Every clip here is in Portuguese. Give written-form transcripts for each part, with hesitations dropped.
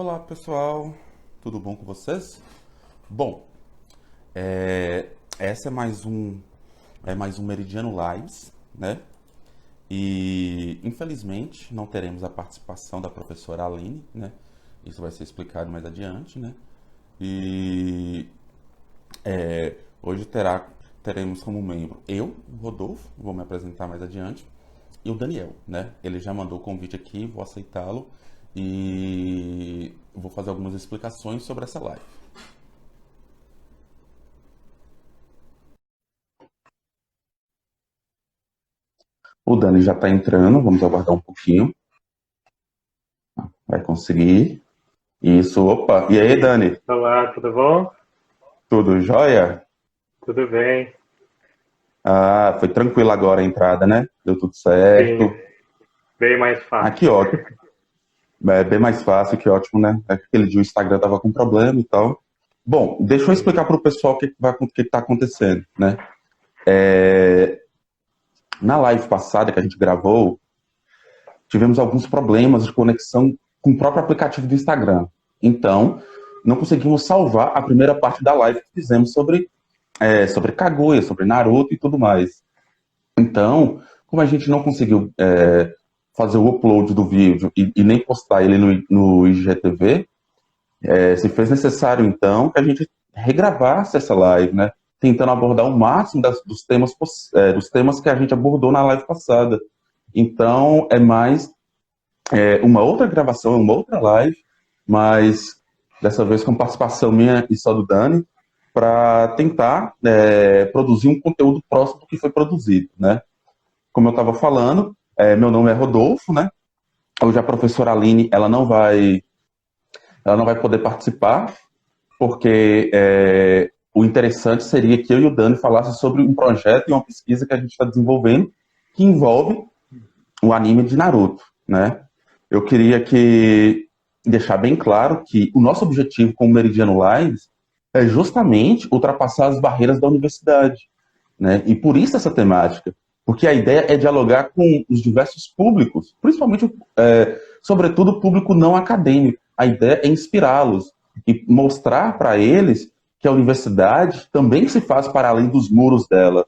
Olá pessoal, tudo bom com vocês? Bom, essa é mais um Meridiano Lives, né? E infelizmente não teremos a participação da professora Aline, né? Isso vai ser explicado mais adiante, né? E hoje teremos como membro eu, o Rodolfo, vou me apresentar mais adiante, e o Daniel, né? Ele já mandou o convite aqui, vou aceitá-lo e vou fazer algumas explicações sobre essa live. O Dani já está entrando, vamos aguardar um pouquinho. Vai conseguir. Isso, opa. E aí, Dani? Olá, tudo bom? Tudo jóia? Tudo bem. Ah, foi tranquilo agora a entrada, né? Deu tudo Sim, certo. bem mais Ah, fácil. que ótimo. É bem mais fácil, que ótimo, né? É que aquele dia o Instagram tava com problema e tal. Bom, deixa eu explicar para o pessoal o que está acontecendo, né? Na live passada que a gente gravou, tivemos alguns problemas de conexão com o próprio aplicativo do Instagram. Então, não conseguimos salvar a primeira parte da live que fizemos sobre Kaguya, sobre Naruto e tudo mais. Então, como a gente não conseguiu fazer o upload do vídeo e nem postar ele no IGTV, se fez necessário, então, que a gente regravasse essa live, né? Tentando abordar o máximo dos temas que a gente abordou na live passada. Então, é mais uma outra gravação, uma outra live, mas dessa vez com participação minha e só do Dani, para tentar produzir um conteúdo próximo do que foi produzido, né? Como eu estava falando, meu nome é Rodolfo, né? Hoje a professora Aline, ela não vai poder participar, porque o interessante seria que eu e o Dani falassem sobre um projeto e uma pesquisa que a gente está desenvolvendo que envolve o anime de Naruto, né? Eu queria deixar bem claro que o nosso objetivo com o Meridiano Lives é justamente ultrapassar as barreiras da universidade, né? E por isso essa temática, porque a ideia é dialogar com os diversos públicos, principalmente, sobretudo, o público não acadêmico. A ideia é inspirá-los e mostrar para eles que a universidade também se faz para além dos muros dela.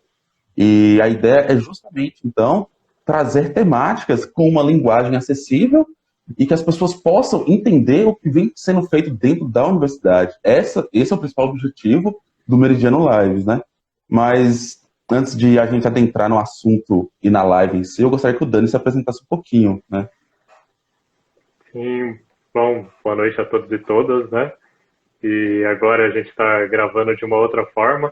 E a ideia é justamente, então, trazer temáticas com uma linguagem acessível e que as pessoas possam entender o que vem sendo feito dentro da universidade. Esse é o principal objetivo do Meridiano Lives, né? Mas antes de a gente adentrar no assunto e na live em si, eu gostaria que o Dani se apresentasse um pouquinho, né? Sim, bom, boa noite a todos e todas, né? E agora a gente está gravando de uma outra forma,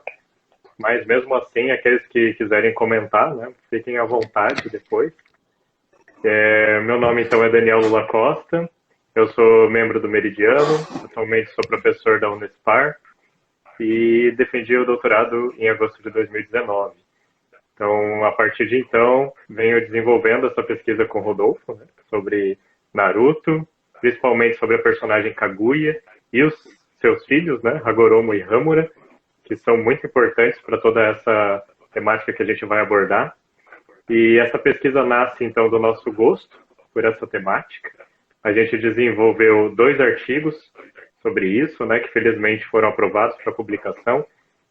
mas mesmo assim, aqueles que quiserem comentar, né, fiquem à vontade depois. Meu nome então é Daniel Lula Costa, eu sou membro do Meridiano, atualmente sou professor da Unespar e defendi o doutorado em agosto de 2019. Então, a partir de então, venho desenvolvendo essa pesquisa com o Rodolfo, né, sobre Naruto, principalmente sobre a personagem Kaguya e os seus filhos, né, Hagoromo e Hamura, que são muito importantes para toda essa temática que a gente vai abordar. E essa pesquisa nasce, então, do nosso gosto por essa temática. A gente desenvolveu 2 artigos sobre isso, né, que felizmente foram aprovados para publicação.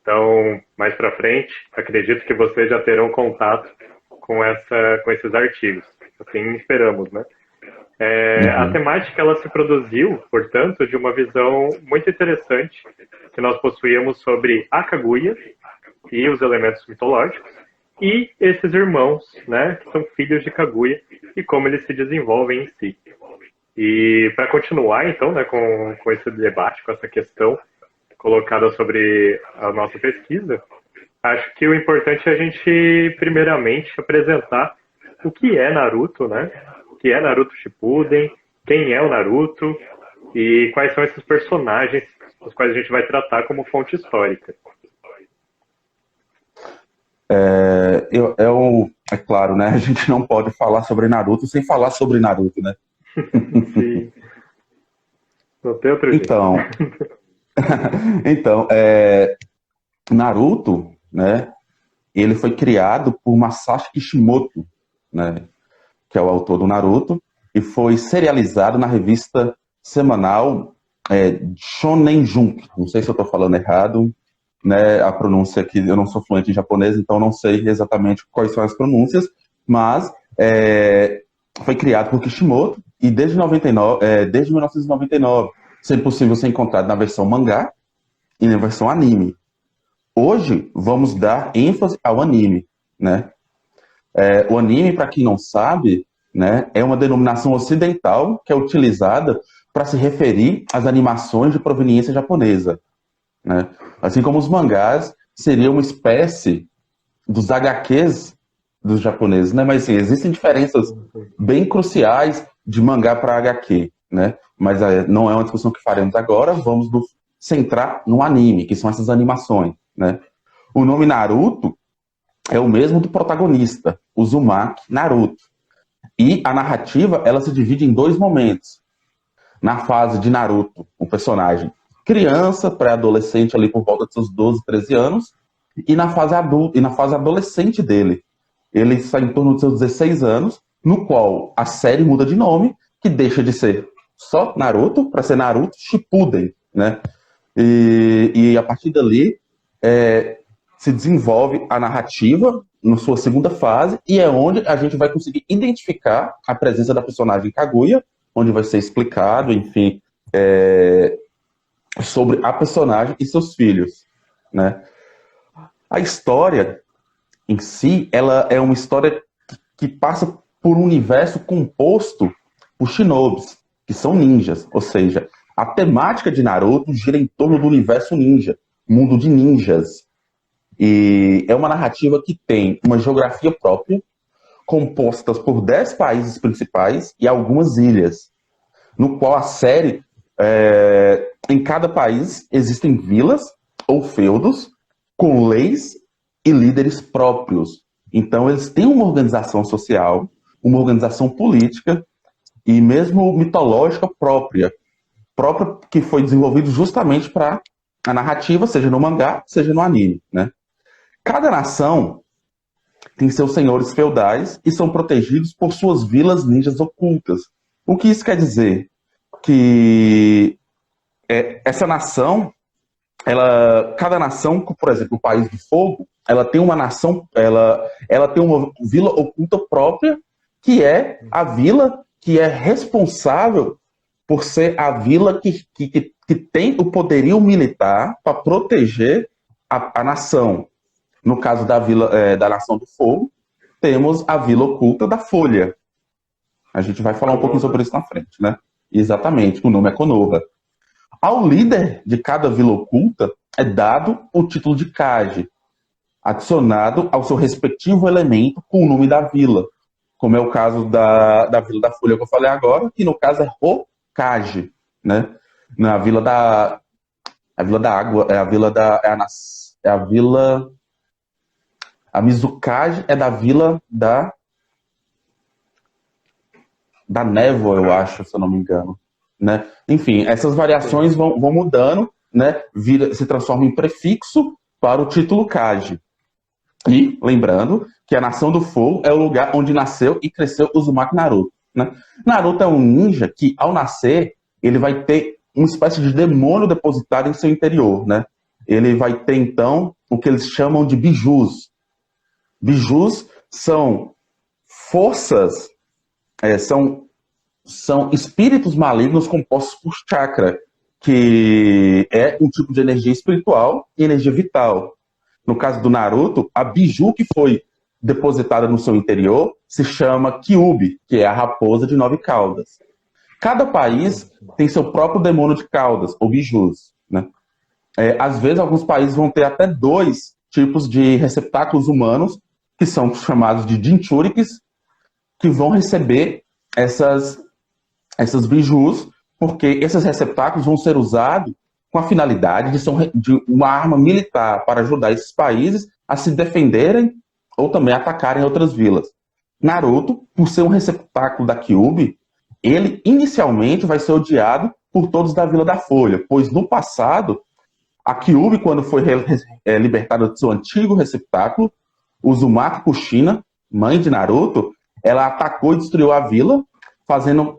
Então, mais para frente, acredito que vocês já terão contato com esses artigos. Assim esperamos, né? A Uhum. temática ela se produziu, portanto, de uma visão muito interessante que nós possuíamos sobre a Kaguya e os elementos mitológicos e esses irmãos, né, que são filhos de Kaguya e como eles se desenvolvem em si. E para continuar, então, né, com esse debate, com essa questão colocada sobre a nossa pesquisa, acho que o importante é a gente, primeiramente, apresentar o que é Naruto, né? O que é Naruto Shippuden, quem é o Naruto e quais são esses personagens os quais a gente vai tratar como fonte histórica. É claro, né? A gente não pode falar sobre Naruto sem falar sobre Naruto, né? Sim, não tem outro jeito. Então, então, Naruto, né? Ele foi criado por Masashi Kishimoto, né? Que é o autor do Naruto, e foi serializado na revista semanal Shonen Jump. Não sei se eu estou falando errado, né? A pronúncia aqui, eu não sou fluente em japonês, então não sei exatamente quais são as pronúncias, mas foi criado por Kishimoto e desde 1999, sendo possível ser encontrado na versão mangá e na versão anime. Hoje, vamos dar ênfase ao anime, né? O anime, para quem não sabe, né, é uma denominação ocidental que é utilizada para se referir às animações de proveniência japonesa, né? Assim como os mangás seriam uma espécie dos HQs dos japoneses, né? Mas assim, existem diferenças bem cruciais de mangá para HQ, né? Mas não é uma discussão que faremos agora, vamos nos centrar no anime, que são essas animações, né? O nome Naruto é o mesmo do protagonista, Uzumaki Naruto. E a narrativa, ela se divide em 2 momentos. Na fase de Naruto, um personagem criança, pré-adolescente, ali por volta de seus 12, 13 anos, e na fase adulta, e na fase adolescente dele. Ele está em torno de seus 16 anos, no qual a série muda de nome, que deixa de ser só Naruto para ser Naruto Shippuden, né? E a partir dali se desenvolve a narrativa na sua segunda fase, e é onde a gente vai conseguir identificar a presença da personagem Kaguya, onde vai ser explicado, enfim, sobre a personagem e seus filhos, né? A história em si, ela é uma história que passa por um universo composto por shinobis, que são ninjas, ou seja, a temática de Naruto gira em torno do universo ninja, mundo de ninjas. E é uma narrativa que tem uma geografia própria, composta por 10 países principais e algumas ilhas, no qual a série, em cada país, existem vilas ou feudos com leis e líderes próprios. Então, eles têm uma organização social, uma organização política e mesmo mitológica própria que foi desenvolvido justamente para a narrativa, seja no mangá, seja no anime, né? Cada nação tem seus senhores feudais e são protegidos por suas vilas ninjas ocultas. O que isso quer dizer? Que essa nação, cada nação, por exemplo, o País do Fogo, ela tem uma nação, ela tem uma vila oculta própria, que é a vila que é responsável por ser a vila que tem o poderio militar para proteger a nação. No caso da vila da Nação do Fogo, temos a vila oculta da Folha. A gente vai falar um pouquinho sobre isso na frente, né? Exatamente, o nome é Konoha. Ao líder de cada vila oculta é dado o título de Kage, adicionado ao seu respectivo elemento com o nome da vila, como é o caso da Vila da Folha que eu falei agora, que no caso é Hokage, né? Na Vila da Água, a Mizukage é da Vila da Névoa, eu acho, se eu não me engano, né? Enfim, essas variações vão mudando, né? Se transforma em prefixo para o título Kage. E, lembrando, que a Nação do Fogo é o lugar onde nasceu e cresceu Uzumaki Naruto, né? Naruto é um ninja que, ao nascer, ele vai ter uma espécie de demônio depositado em seu interior, né? Ele vai ter, então, o que eles chamam de bijus. Bijus são forças, são espíritos malignos compostos por chakra, que é um tipo de energia espiritual e energia vital. No caso do Naruto, a biju que foi depositada no seu interior se chama Kyuubi, que é a raposa de 9 caudas. Cada país tem seu próprio demônio de caudas, ou bijus, né? Às vezes, alguns países vão ter até 2 tipos de receptáculos humanos, que são chamados de Jinchurikis, que vão receber essas bijus, porque esses receptáculos vão ser usados com a finalidade de uma arma militar para ajudar esses países a se defenderem ou também atacarem outras vilas. Naruto, por ser um receptáculo da Kyuubi, ele inicialmente vai ser odiado por todos da Vila da Folha, pois no passado, a Kyuubi, quando foi libertada do seu antigo receptáculo, Uzumaki Kushina, mãe de Naruto, ela atacou e destruiu a vila, fazendo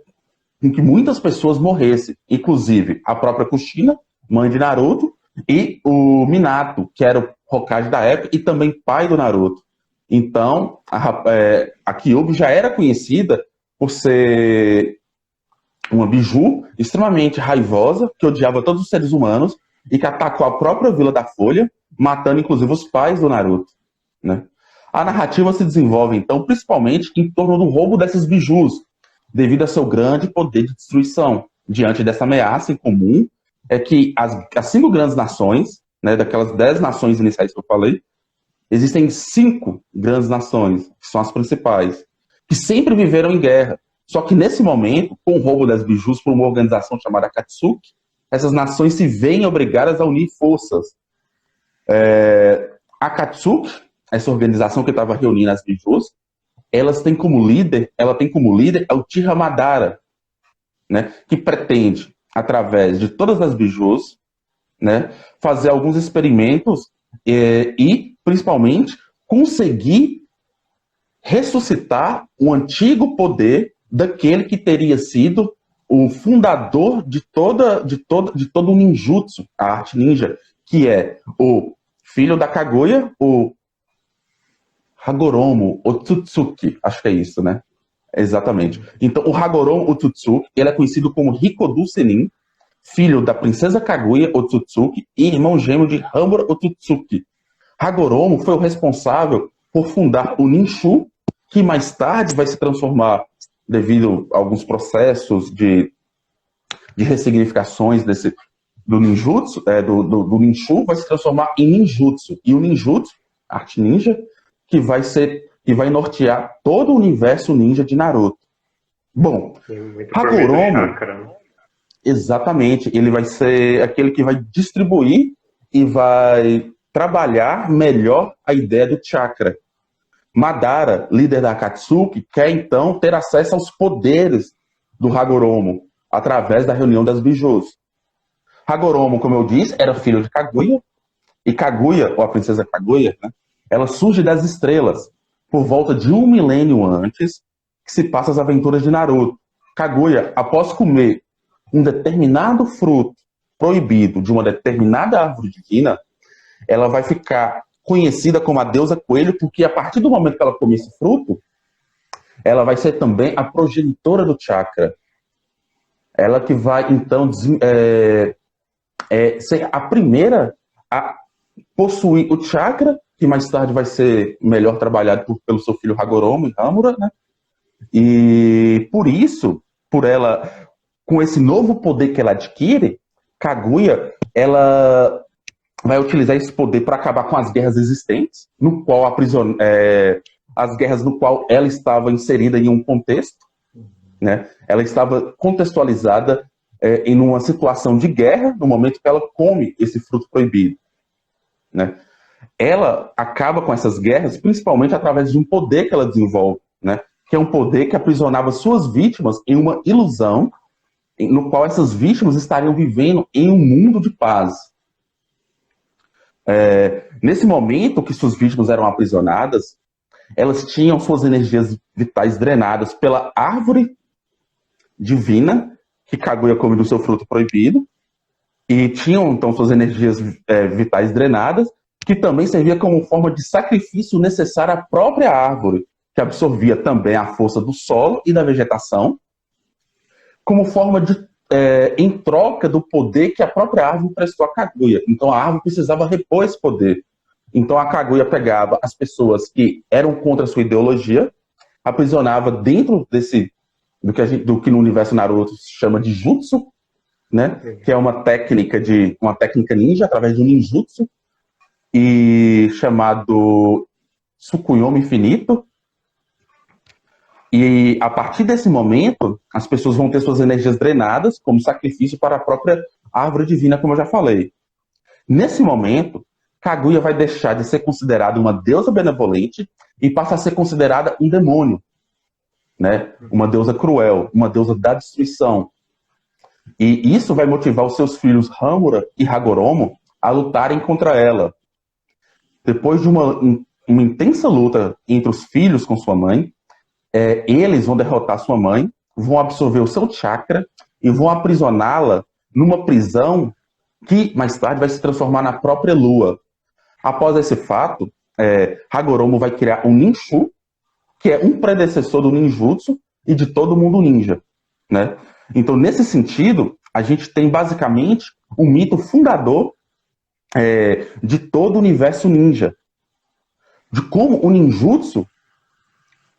com que muitas pessoas morressem, inclusive a própria Kushina, mãe de Naruto, e o Minato, que era o Hokage da época e também pai do Naruto. Então, a Kyuubi já era conhecida por ser uma biju extremamente raivosa, que odiava todos os seres humanos e que atacou a própria Vila da Folha, matando inclusive os pais do Naruto, né? A narrativa se desenvolve, então, principalmente em torno do roubo dessas bijus, devido a seu grande poder de destruição. Diante dessa ameaça em comum, é que as 5 grandes nações, né, daquelas 10 nações iniciais que eu falei, existem 5 grandes nações, que são as principais, que sempre viveram em guerra. Só que nesse momento, com o roubo das bijus por uma organização chamada Akatsuki, essas nações se veem obrigadas a unir forças. A Akatsuki, essa organização que estava reunindo as bijus, ela tem como líder o Uchiha Madara, né, que pretende, através de todas as bijus, né, fazer alguns experimentos e, principalmente, conseguir ressuscitar o antigo poder daquele que teria sido o fundador de todo o ninjutsu, a arte ninja, que é o filho da Kaguya, o Hagoromo Otsutsuki, acho que é isso, né? Exatamente. Então, o Hagoromo Otsutsuki, ele é conhecido como Rikodu Senin, filho da princesa Kaguya Otsutsuki e irmão gêmeo de Hamura Otsutsuki. Hagoromo foi o responsável por fundar o Ninshu, que mais tarde vai se transformar, devido a alguns processos de ressignificações do ninjutsu, do Ninshu, vai se transformar em ninjutsu. E o ninjutsu, arte ninja, que vai nortear todo o universo ninja de Naruto. Bom, Hagoromo, exatamente, ele vai ser aquele que vai distribuir e vai trabalhar melhor a ideia do chakra. Madara, líder da Akatsuki, quer então ter acesso aos poderes do Hagoromo através da reunião das bijus. Hagoromo, como eu disse, era filho de Kaguya, e Kaguya, ou a princesa Kaguya, né, ela surge das estrelas por volta de 1 milênio antes que se passa as aventuras de Naruto. Kaguya, após comer um determinado fruto proibido de uma determinada árvore divina, ela vai ficar conhecida como a deusa coelho, porque a partir do momento que ela come esse fruto, ela vai ser também a progenitora do chakra. Ela que vai, então, ser a primeira a possuir o chakra, que mais tarde vai ser melhor trabalhado pelo seu filho Hagoromo e Hamura, né? E por isso, por ela, com esse novo poder que ela adquire, Kaguya, ela vai utilizar esse poder para acabar com as guerras existentes, no qual as guerras no qual ela estava inserida em um contexto, né? Ela estava contextualizada em uma situação de guerra, no momento que ela come esse fruto proibido, né? Ela acaba com essas guerras principalmente através de um poder que ela desenvolve, né? Que é um poder que aprisionava suas vítimas em uma ilusão, no qual essas vítimas estariam vivendo em um mundo de paz. Nesse momento que suas vítimas eram aprisionadas, elas tinham suas energias vitais drenadas pela árvore divina que Kaguya come do seu fruto proibido, e tinham então suas energias vitais drenadas, que também servia como forma de sacrifício necessário à própria árvore, que absorvia também a força do solo e da vegetação, como forma de em troca do poder que a própria árvore prestou a Kaguya. Então a árvore precisava repor esse poder. Então a Kaguya pegava as pessoas que eram contra a sua ideologia, aprisionava dentro do que no universo Naruto se chama de jutsu, né? Que é uma técnica ninja através de um ninjutsu, e chamado Tsukuyomi Infinito. E a partir desse momento, as pessoas vão ter suas energias drenadas como sacrifício para a própria árvore divina, como eu já falei. Nesse momento, Kaguya vai deixar de ser considerada uma deusa benevolente e passa a ser considerada um demônio, né? Uma deusa cruel, uma deusa da destruição. E isso vai motivar os seus filhos Hamura e Hagoromo a lutarem contra ela. Depois de uma intensa luta entre os filhos com sua mãe, eles vão derrotar sua mãe, vão absorver o seu chakra e vão aprisioná-la numa prisão que mais tarde vai se transformar na própria lua. Após esse fato, Hagoromo vai criar um Ninshu, que é um predecessor do ninjutsu e de todo mundo ninja, né? Então, nesse sentido, a gente tem basicamente o mito fundador de todo o universo ninja, de como o ninjutsu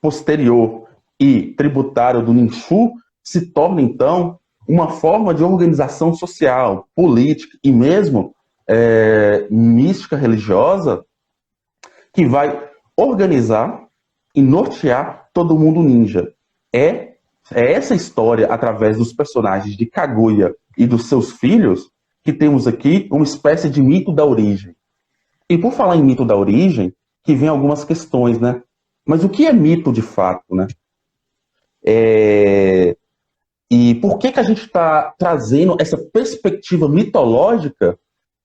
posterior e tributário do Ninshu se torna, então, uma forma de organização social, política e mesmo mística religiosa que vai organizar e nortear todo mundo ninja. É essa história, através dos personagens de Kaguya e dos seus filhos, que temos aqui uma espécie de mito da origem. E por falar em mito da origem, que vem algumas questões, né? Mas o que é mito de fato, né? E por que a gente está trazendo essa perspectiva mitológica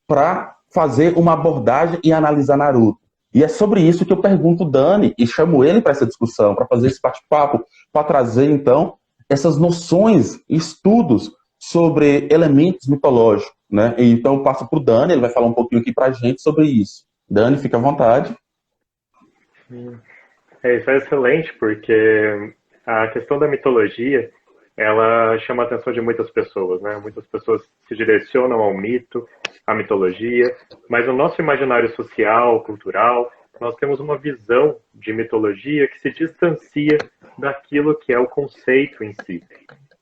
para fazer uma abordagem e analisar Naruto? E é sobre isso que eu pergunto o Dani e chamo ele para essa discussão, para fazer esse bate-papo, para trazer, então, essas noções, estudos sobre elementos mitológicos, né? E então eu passo para o Dani, ele vai falar um pouquinho aqui para a gente sobre isso. Dani, fica à vontade. Isso é excelente, porque a questão da mitologia, ela chama a atenção de muitas pessoas, né? Muitas pessoas se direcionam ao mito, à mitologia, mas no nosso imaginário social, cultural, nós temos uma visão de mitologia que se distancia daquilo que é o conceito em si,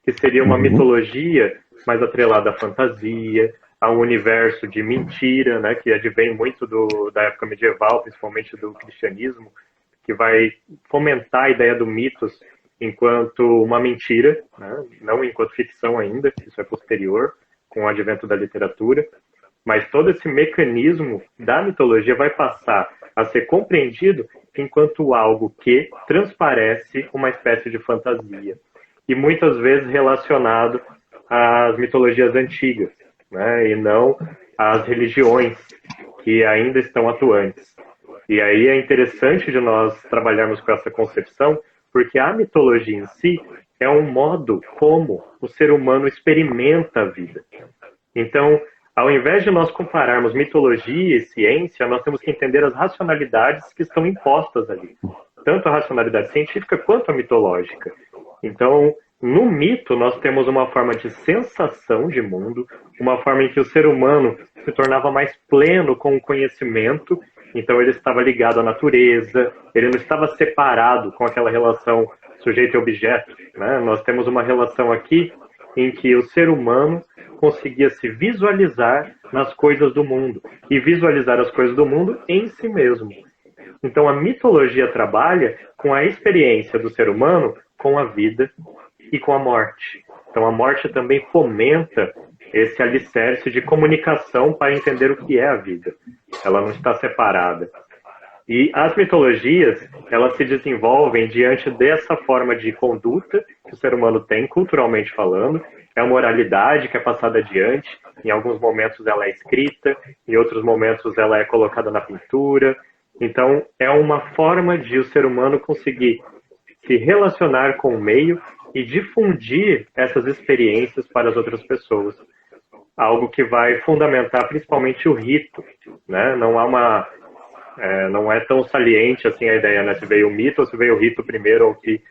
que seria uma mitologia mais atrelada à fantasia, a um universo de mentira, né? Que advém muito da época medieval, principalmente do cristianismo, que vai fomentar a ideia do mitos enquanto uma mentira, né? Não enquanto ficção ainda, isso é posterior, com o advento da literatura, mas todo esse mecanismo da mitologia vai passar a ser compreendido enquanto algo que transparece uma espécie de fantasia, e muitas vezes relacionado às mitologias antigas, né? E não às religiões que ainda estão atuantes. E aí é interessante de nós trabalharmos com essa concepção, porque a mitologia em si é um modo como o ser humano experimenta a vida. Então, ao invés de nós compararmos mitologia e ciência, nós temos que entender as racionalidades que estão impostas ali. Tanto a racionalidade científica quanto a mitológica. Então, no mito, nós temos uma forma de sensação de mundo, uma forma em que o ser humano se tornava mais pleno com o conhecimento, então ele estava ligado à natureza, ele não estava separado com aquela relação sujeito e objeto, né? Nós temos uma relação aqui em que o ser humano conseguia se visualizar nas coisas do mundo e visualizar as coisas do mundo em si mesmo. Então a mitologia trabalha com a experiência do ser humano com a vida e com a morte. Então a morte também fomenta esse alicerce de comunicação para entender o que é a vida. Ela não está separada. E as mitologias, elas se desenvolvem diante dessa forma de conduta que o ser humano tem, culturalmente falando. É uma oralidade que é passada adiante. Em alguns momentos ela é escrita, em outros momentos ela é colocada na pintura. Então, é uma forma de o ser humano conseguir se relacionar com o meio e difundir essas experiências para as outras pessoas. Algo que vai fundamentar principalmente o rito, né? Não é tão saliente assim a ideia, né? Se veio o mito ou se veio o rito primeiro ou que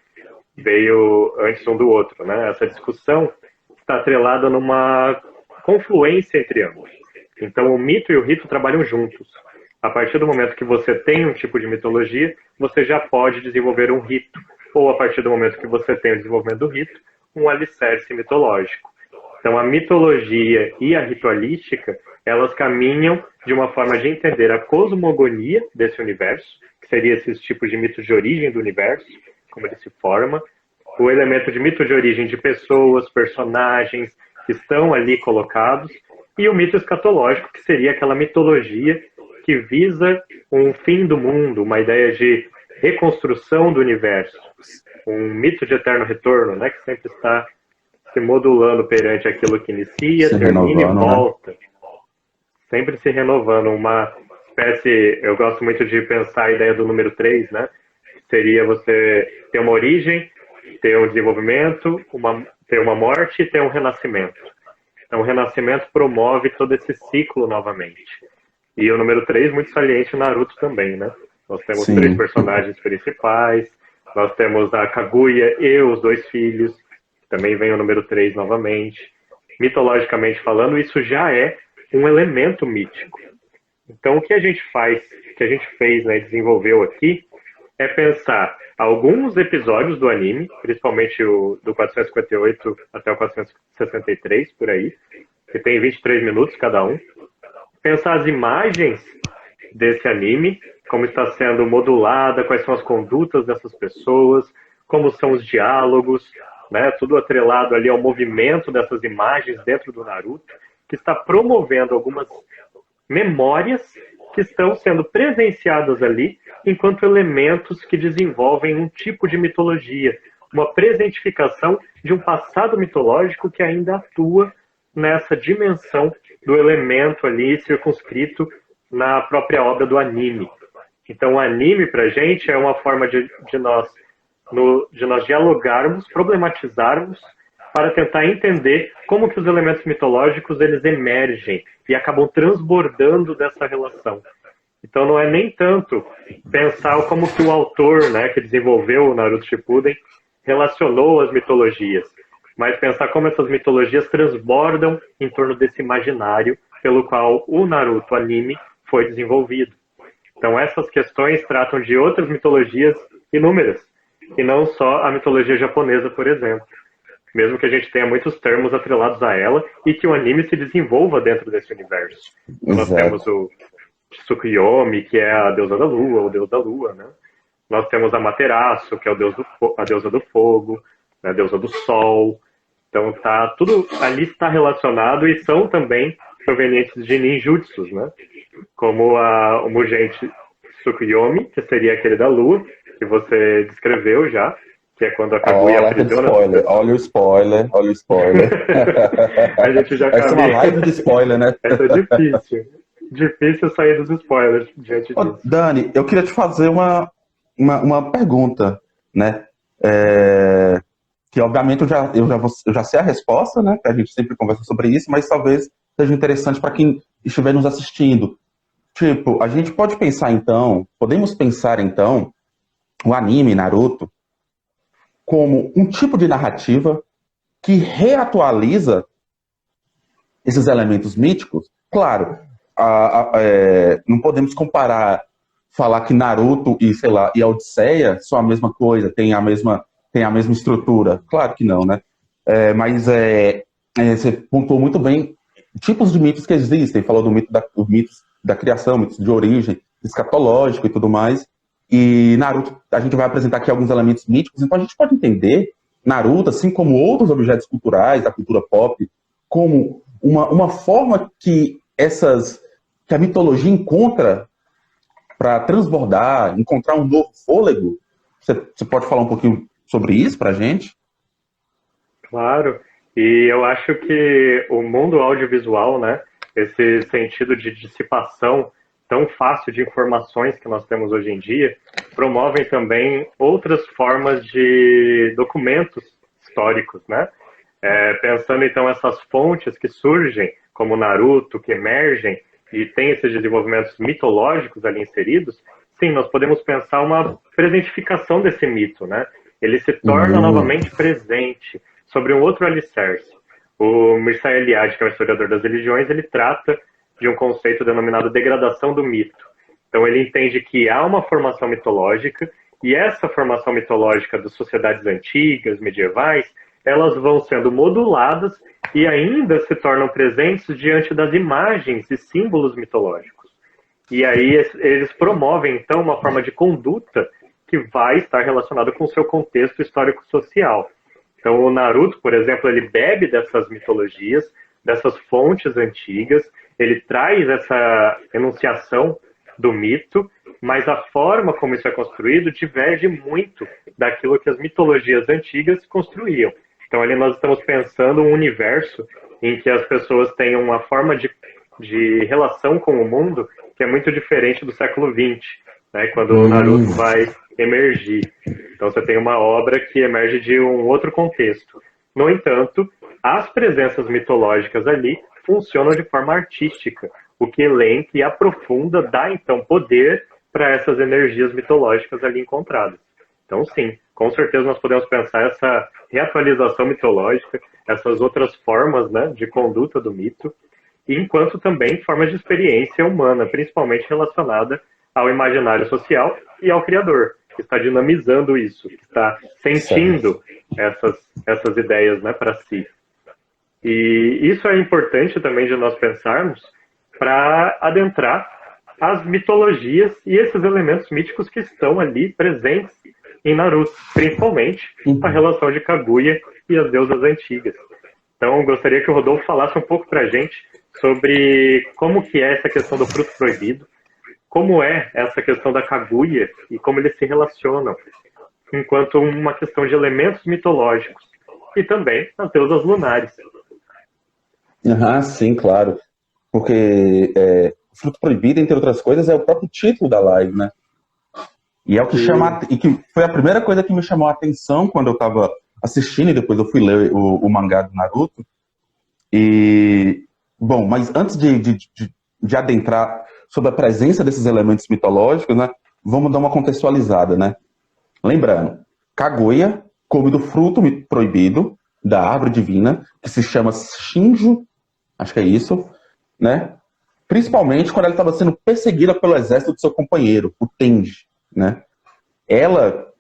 veio antes um do outro, né? Essa discussão está atrelada numa confluência entre ambos. Então o mito e o rito trabalham juntos. A partir do momento que você tem um tipo de mitologia, você já pode desenvolver um rito. Ou a partir do momento que você tem o desenvolvimento do rito, um alicerce mitológico. Então a mitologia e a ritualística, elas caminham de uma forma de entender a cosmogonia desse universo, que seria esses tipos de mitos de origem do universo, como ele se forma, o elemento de mito de origem de pessoas, personagens que estão ali colocados, e o mito escatológico, que seria aquela mitologia que visa um fim do mundo, uma ideia de reconstrução do universo, um mito de eterno retorno, né, que sempre está se modulando perante aquilo que inicia, termina e volta. Né? Sempre se renovando, uma espécie, eu gosto muito de pensar a ideia do número 3, né? Seria você ter uma origem, ter um desenvolvimento, ter uma morte e ter um renascimento. Então, o renascimento promove todo esse ciclo novamente. E o número 3, muito saliente, o Naruto também, né? Nós temos 3 personagens principais, nós temos a Kaguya e os 2 filhos, também vem o número 3 novamente. Mitologicamente falando, isso já é um elemento mítico. Então, o que a gente fez, né, desenvolveu aqui, é pensar alguns episódios do anime, principalmente o do 458 até o 463, por aí, que tem 23 minutos cada um. Pensar as imagens desse anime, como está sendo modulada, quais são as condutas dessas pessoas, como são os diálogos, né, tudo atrelado ali ao movimento dessas imagens dentro do Naruto, que está promovendo algumas memórias que estão sendo presenciadas ali enquanto elementos que desenvolvem um tipo de mitologia, uma presentificação de um passado mitológico que ainda atua nessa dimensão do elemento ali circunscrito na própria obra do anime. Então, o anime, pra gente, é uma forma de nós dialogarmos, problematizarmos, para tentar entender como que os elementos mitológicos eles emergem e acabam transbordando dessa relação. Então, não é nem tanto pensar como que o autor, né, que desenvolveu o Naruto Shippuden relacionou as mitologias, mas pensar como essas mitologias transbordam em torno desse imaginário pelo qual o Naruto anime foi desenvolvido. Então, essas questões tratam de outras mitologias inúmeras, e não só a mitologia japonesa, por exemplo. Mesmo que a gente tenha muitos termos atrelados a ela e que o anime se desenvolva dentro desse universo. Nós temos o Tsukuyomi, que é a deusa da lua, o deus da lua, né? Nós temos a Materaço, que é a deusa do fogo, né? A deusa do sol. Então, tudo ali está relacionado e são também provenientes de ninjutsus, né? Como o Mugente Tsukuyomi, que seria aquele da lua, que você descreveu já, que é quando a Kaguya aprisiona... Olha o spoiler. A gente já Essa é uma live de spoiler, né? Essa é difícil. Difícil sair dos spoilers diante disso. Dani, eu queria te fazer uma pergunta, né? Que obviamente eu já sei a resposta, né? Que a gente sempre conversa sobre isso, mas talvez seja interessante para quem estiver nos assistindo. Tipo, a gente podemos pensar então, o anime Naruto como um tipo de narrativa que reatualiza esses elementos míticos. Claro, não podemos falar que Naruto e a Odisseia são a mesma coisa, tem a mesma estrutura. Claro que não, né? Mas você pontuou muito bem tipos de mitos que existem. Falou do mitos da criação, mitos de origem, escatológico e tudo mais. E Naruto, a gente vai apresentar aqui alguns elementos míticos, então a gente pode entender Naruto, assim como outros objetos culturais da cultura pop, como uma forma que a mitologia encontra para transbordar, encontrar um novo fôlego. Você pode falar um pouquinho sobre isso para a gente? Claro, e eu acho que o mundo audiovisual, né, esse sentido de dissipação tão fácil de informações que nós temos hoje em dia, promovem também outras formas de documentos históricos, né? Pensando então essas fontes que surgem, como Naruto, que emergem e tem esses desenvolvimentos mitológicos ali inseridos, sim, nós podemos pensar uma presentificação desse mito, né? Ele se torna novamente presente sobre um outro alicerce. O Mircea Eliade, que é um historiador das religiões, ele trata de um conceito denominado degradação do mito. Então ele entende que há uma formação mitológica e essa formação mitológica das sociedades antigas, medievais, elas vão sendo moduladas e ainda se tornam presentes diante das imagens e símbolos mitológicos. E aí eles promovem, então, uma forma de conduta que vai estar relacionada com o seu contexto histórico-social. Então o Naruto, por exemplo, ele bebe dessas mitologias, dessas fontes antigas, ele traz essa enunciação do mito, mas a forma como isso é construído diverge muito daquilo que as mitologias antigas construíam. Então ali nós estamos pensando um universo em que as pessoas têm uma forma de relação com o mundo que é muito diferente do século XX, né, quando o Naruto vai emergir. Então Então você tem uma obra que emerge de um outro contexto. No entanto, as presenças mitológicas ali funcionam de forma artística, o que elenca e aprofunda, dá então poder para essas energias mitológicas ali encontradas. Então, sim, com certeza nós podemos pensar essa reatualização mitológica, essas outras formas, né, de conduta do mito, enquanto também formas de experiência humana, principalmente relacionada ao imaginário social e ao criador, que está dinamizando isso, que está sentindo essas ideias, né, para si. E isso é importante também de nós pensarmos para adentrar as mitologias e esses elementos míticos que estão ali presentes em Naruto, principalmente a relação de Kaguya e as deusas antigas. Então, gostaria que o Rodolfo falasse um pouco para a gente sobre como que é essa questão do fruto proibido, como é essa questão da Kaguya e como eles se relacionam, enquanto uma questão de elementos mitológicos e também as deusas lunares. Sim, claro. Porque fruto proibido, entre outras coisas, é o próprio título da live, né? E é o que chama, e que foi a primeira coisa que me chamou a atenção quando eu estava assistindo, e depois eu fui ler o mangá do Naruto. E, bom, mas antes de adentrar sobre a presença desses elementos mitológicos, né, vamos dar uma contextualizada, né? Lembrando, Kaguya come do fruto proibido da árvore divina, que se chama Shinjo, acho que é isso, né? Principalmente quando ela estava sendo perseguida pelo exército de seu companheiro, o Tenji, né? Ela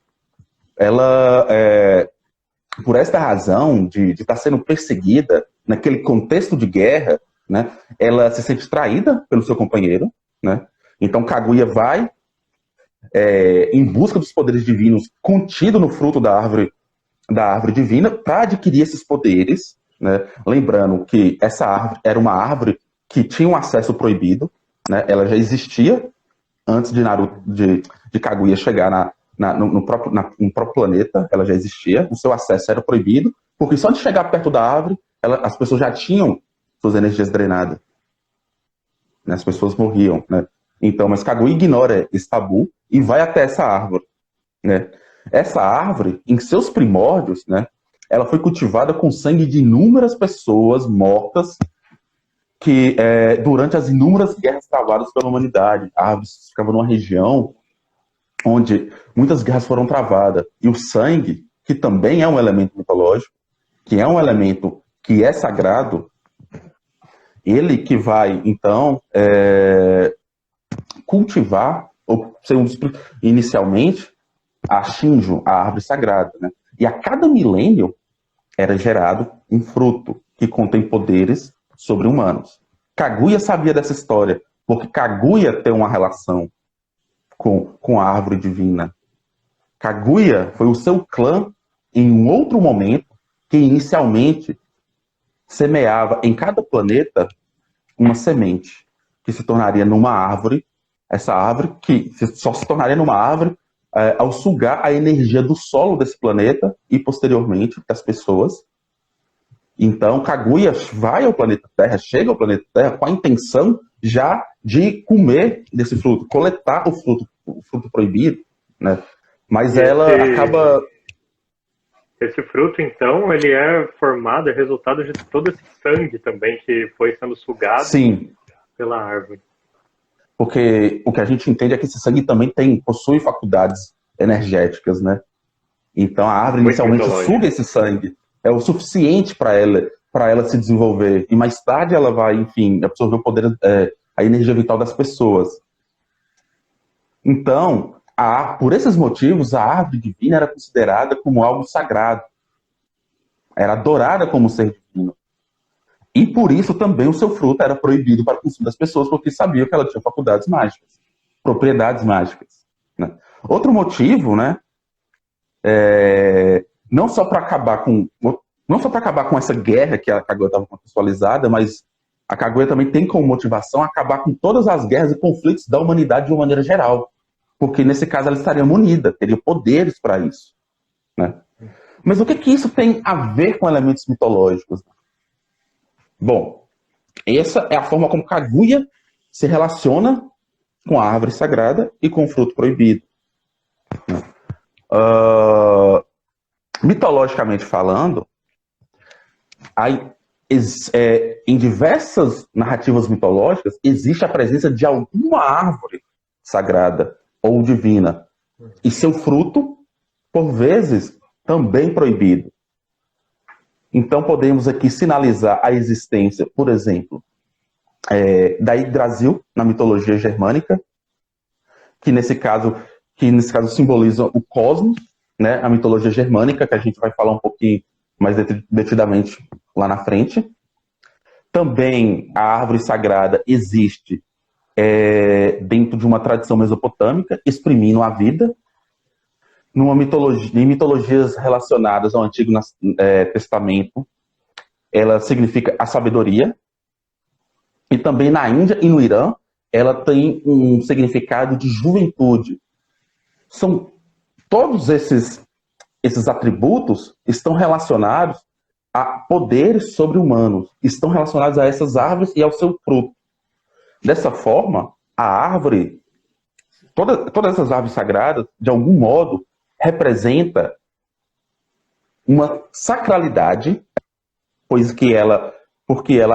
por esta razão de estar sendo perseguida naquele contexto de guerra, né? Ela se sente traída pelo seu companheiro, né? Então Kaguya vai em busca dos poderes divinos contido no fruto da árvore divina para adquirir esses poderes, né? Lembrando que essa árvore era uma árvore que tinha um acesso proibido, né? Ela já existia antes de Naruto, de Kaguya chegar no próprio planeta, ela já existia, o seu acesso era proibido, porque só de chegar perto da árvore, as pessoas já tinham suas energias drenadas, né? As pessoas morriam, né? Então, mas Kaguya ignora esse tabu e vai até essa árvore, né? Essa árvore, em seus primórdios, né, ela foi cultivada com sangue de inúmeras pessoas mortas que durante as inúmeras guerras travadas pela humanidade. A árvore ficava numa região onde muitas guerras foram travadas. E o sangue, que também é um elemento mitológico, que é um elemento que é sagrado, ele que vai, então, cultivar, ou ser inicialmente, a Shinjo, a árvore sagrada, né? E a cada milênio era gerado um fruto que contém poderes sobre-humanos. Kaguya sabia dessa história, porque Kaguya tem uma relação com a árvore divina. Kaguya foi o seu clã em um outro momento que inicialmente semeava em cada planeta uma semente que se tornaria numa árvore, essa árvore que só se tornaria numa árvore ao sugar a energia do solo desse planeta e posteriormente das pessoas. Então, Kaguya vai ao planeta Terra, chega ao planeta Terra com a intenção já de comer desse fruto, coletar o fruto proibido, né? Mas ela acaba... Esse fruto, então, ele é formado, é resultado de todo esse sangue também que foi sendo sugado pela árvore. Porque o que a gente entende é que esse sangue também possui faculdades energéticas, né? Então a árvore inicialmente suga esse sangue. É o suficiente para ela se desenvolver. E mais tarde ela vai, enfim, absorver o poder, a energia vital das pessoas. Então, por esses motivos, a árvore divina era considerada como algo sagrado. Era adorada como um ser divino. E por isso também o seu fruto era proibido para o consumo das pessoas, porque sabiam que ela tinha faculdades mágicas, propriedades mágicas, né? Outro motivo, né, não só para acabar com essa guerra que a Kaguya estava contextualizada, mas a Kaguya também tem como motivação acabar com todas as guerras e conflitos da humanidade de uma maneira geral, porque nesse caso ela estaria munida, teria poderes para isso, né? Mas o que isso tem a ver com elementos mitológicos? Bom, essa é a forma como Kaguya se relaciona com a árvore sagrada e com o fruto proibido. Mitologicamente falando, em diversas narrativas mitológicas existe a presença de alguma árvore sagrada ou divina, e seu fruto, por vezes, também proibido. Então podemos aqui sinalizar a existência, por exemplo, da Yggdrasil, na mitologia germânica, que nesse caso simboliza o cosmos, né? A mitologia germânica, que a gente vai falar um pouquinho mais detidamente lá na frente. Também a árvore sagrada existe dentro de uma tradição mesopotâmica, exprimindo a vida. Em mitologias relacionadas ao Antigo Testamento, ela significa a sabedoria. E também na Índia e no Irã, ela tem um significado de juventude. São todos esses atributos estão relacionados a poderes sobre-humanos, estão relacionados a essas árvores e ao seu fruto. Dessa forma, a árvore, todas essas árvores sagradas, de algum modo, representa uma sacralidade, porque ela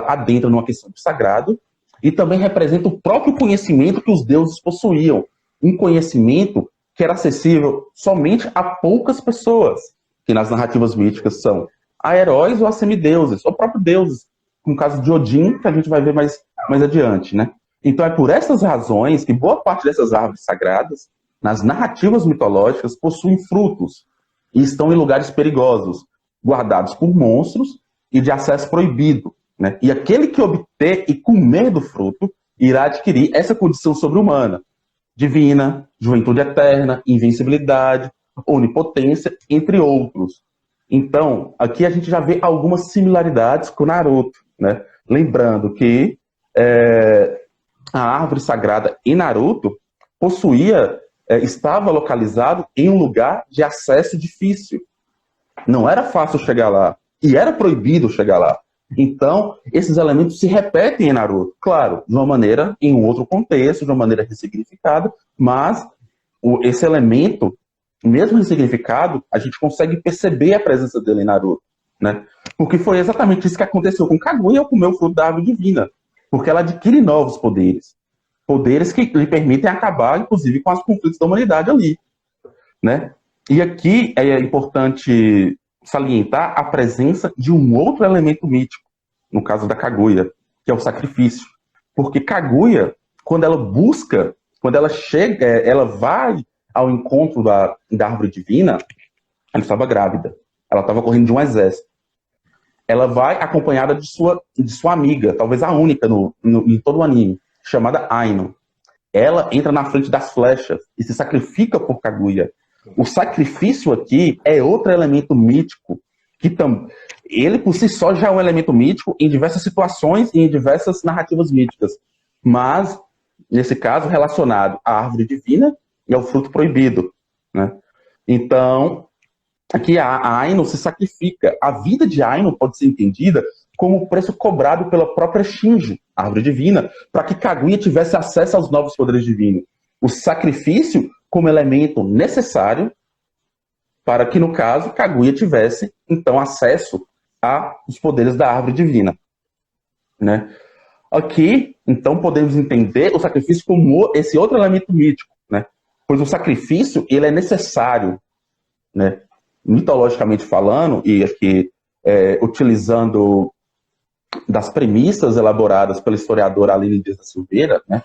adentra numa questão de sagrado, e também representa o próprio conhecimento que os deuses possuíam, um conhecimento que era acessível somente a poucas pessoas, que nas narrativas míticas são a heróis ou a semideuses, ou próprios deuses, no caso de Odin, que a gente vai ver mais adiante, né? Então é por essas razões que boa parte dessas árvores sagradas, nas narrativas mitológicas, possuem frutos e estão em lugares perigosos, guardados por monstros e de acesso proibido, né? E aquele que obter e comer do fruto irá adquirir essa condição sobre-humana, divina, juventude eterna, invencibilidade, onipotência, entre outros. Então, aqui a gente já vê algumas similaridades com Naruto, né? Lembrando que a árvore sagrada em Naruto estava localizado em um lugar de acesso difícil. Não era fácil chegar lá, e era proibido chegar lá. Então, esses elementos se repetem em Naruto, claro, de uma maneira, em um outro contexto, de uma maneira ressignificada, mas esse elemento, mesmo ressignificado, a gente consegue perceber a presença dele em Naruto, né? Porque foi exatamente isso que aconteceu com Kaguya ao comer o fruto da árvore divina, porque ela adquire novos poderes, poderes que lhe permitem acabar, inclusive, com os conflitos da humanidade ali, né? E aqui é importante salientar a presença de um outro elemento mítico, no caso da Kaguya, que é o sacrifício. Porque Kaguya, quando ela chega, ela vai ao encontro da árvore divina, ela estava grávida, ela estava correndo de um exército. Ela vai acompanhada de sua amiga, talvez a única em todo o anime, chamada Aino. Ela entra na frente das flechas e se sacrifica por Kaguya. O sacrifício aqui é outro elemento mítico, que ele por si só já é um elemento mítico em diversas situações e em diversas narrativas míticas, mas, nesse caso, relacionado à árvore divina e ao fruto proibido, né? Então, aqui a Aino se sacrifica. A vida de Aino pode ser entendida como o preço cobrado pela própria Shinji, a árvore divina, para que Kaguya tivesse acesso aos novos poderes divinos. O sacrifício como elemento necessário para que, no caso, Kaguya tivesse, então, acesso aos poderes da árvore divina, né? Aqui, então, podemos entender o sacrifício como esse outro elemento mítico, né? Pois o sacrifício, ele é necessário, né? Mitologicamente falando, e aqui utilizando das premissas elaboradas pela historiadora Aline Dias da Silveira, né?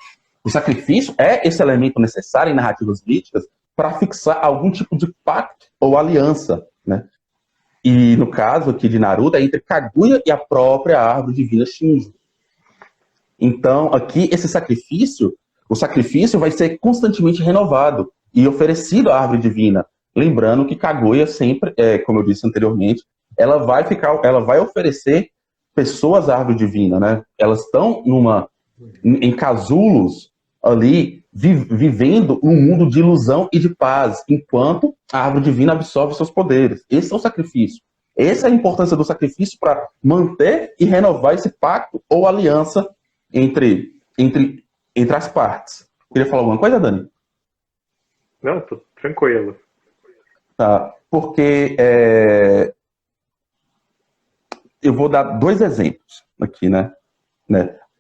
O sacrifício é esse elemento necessário em narrativas míticas para fixar algum tipo de pacto ou aliança, né? E no caso aqui de Naruto, é entre Kaguya e a própria árvore divina Shinji. Então, aqui, o sacrifício vai ser constantemente renovado e oferecido à árvore divina. Lembrando que Kaguya sempre, como eu disse anteriormente, ela vai oferecer pessoas à árvore divina, né? Elas estão em casulos ali, vivendo um mundo de ilusão e de paz, enquanto a árvore divina absorve seus poderes. Esse é o sacrifício. Essa é a importância do sacrifício para manter e renovar esse pacto ou aliança entre as partes. Queria falar alguma coisa, Dani? Não, tô tranquilo. Tá? Porque eu vou dar dois exemplos aqui, né?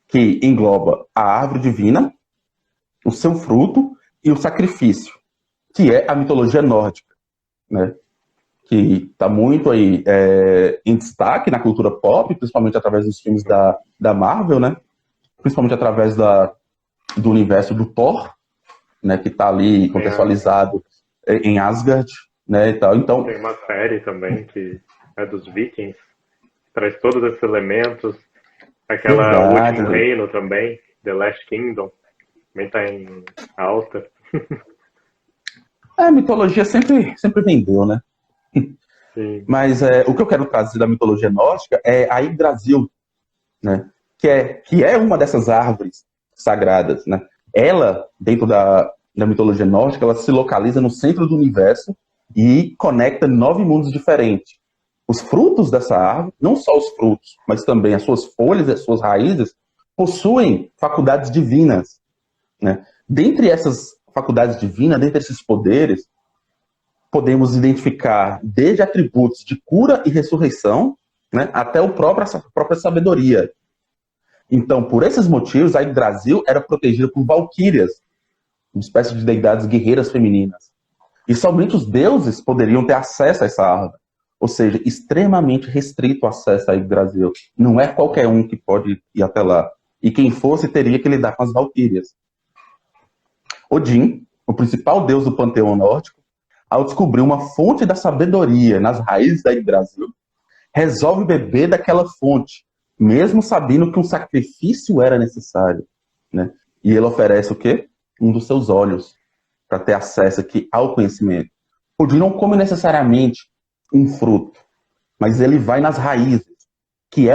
Que engloba a árvore divina, o seu fruto e o sacrifício, que é a mitologia nórdica, né? Que está muito aí em destaque na cultura pop, principalmente através dos filmes da Marvel, né? Principalmente através do universo do Thor, né? Que está ali contextualizado em Asgard, né? E tal. Então, tem uma série também que é dos Vikings, traz todos esses elementos. Aquela O verdade. Último Reino também, The Last Kingdom, também está em alta. A mitologia sempre vendeu, né? Sim. Mas o que eu quero trazer da mitologia nórdica é a Yggdrasil, né? Que é uma dessas árvores sagradas, né? Ela, dentro da mitologia nórdica, ela se localiza no centro do universo e conecta 9 mundos diferentes. Os frutos dessa árvore, não só os frutos, mas também as suas folhas e as suas raízes, possuem faculdades divinas, né? Dentre essas faculdades divinas, dentre esses poderes, podemos identificar desde atributos de cura e ressurreição, né, até a própria sabedoria. Então, por esses motivos, a Yggdrasil era protegida por valquírias, uma espécie de deidades guerreiras femininas. E somente os deuses poderiam ter acesso a essa árvore. Ou seja, extremamente restrito o acesso a Yggdrasil. Não é qualquer um que pode ir até lá. E quem fosse teria que lidar com as valquírias. Odin, o principal deus do panteão nórdico, ao descobrir uma fonte da sabedoria nas raízes da Yggdrasil, resolve beber daquela fonte, mesmo sabendo que um sacrifício era necessário, né? E ele oferece o quê? Um dos seus olhos, para ter acesso aqui ao conhecimento. Odin não come necessariamente um fruto, mas ele vai nas raízes, que é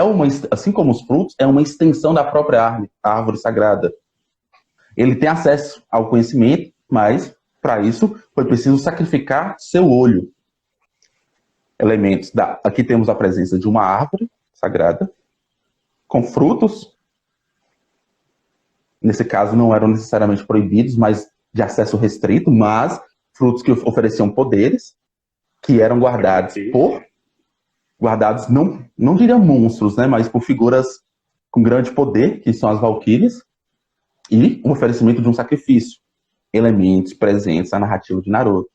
assim como os frutos, é uma extensão da própria árvore sagrada. Ele tem acesso ao conhecimento, mas para isso foi preciso sacrificar seu olho. Elementos aqui temos a presença de uma árvore sagrada com frutos. Nesse caso não eram necessariamente proibidos, mas de acesso restrito, mas frutos que ofereciam poderes, que eram guardados não diria monstros, né, mas por figuras com grande poder, que são as valquírias, e o oferecimento de um sacrifício, elementos presentes na narrativa de Naruto.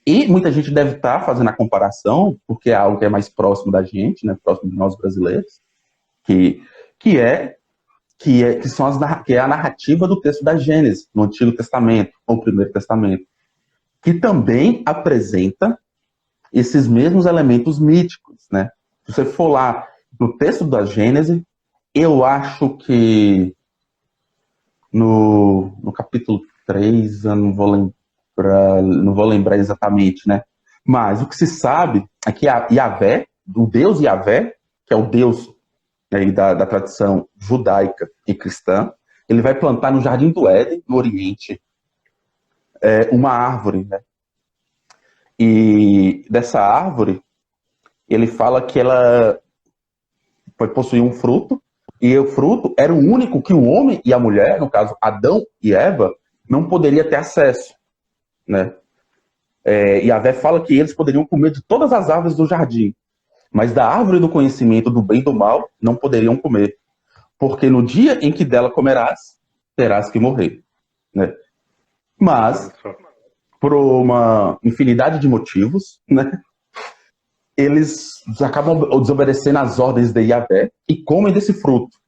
E muita gente deve estar fazendo a comparação, porque é algo que é mais próximo da gente, né, próximo de nós brasileiros, que é a narrativa do texto da Gênesis, no Antigo Testamento, ou Primeiro Testamento, que também apresenta esses mesmos elementos míticos, né? Se você for lá no texto da Gênesis, eu acho que no capítulo 3, eu não vou lembrar exatamente, né? Mas o que se sabe é que Yahvé, o Deus Yahvé, que é o Deus da tradição judaica e cristã, ele vai plantar no Jardim do Éden, no Oriente, uma árvore, né? E dessa árvore, ele fala que ela vai possuir um fruto, e o fruto era o único que o homem e a mulher, no caso Adão e Eva, não poderia ter acesso, né? E Yahvé fala que eles poderiam comer de todas as árvores do jardim, mas da árvore do conhecimento do bem e do mal não poderiam comer, porque no dia em que dela comerás, terás que morrer, né? Mas, por uma infinidade de motivos, né, eles acabam desobedecendo às ordens de Yahvé e comem desse fruto.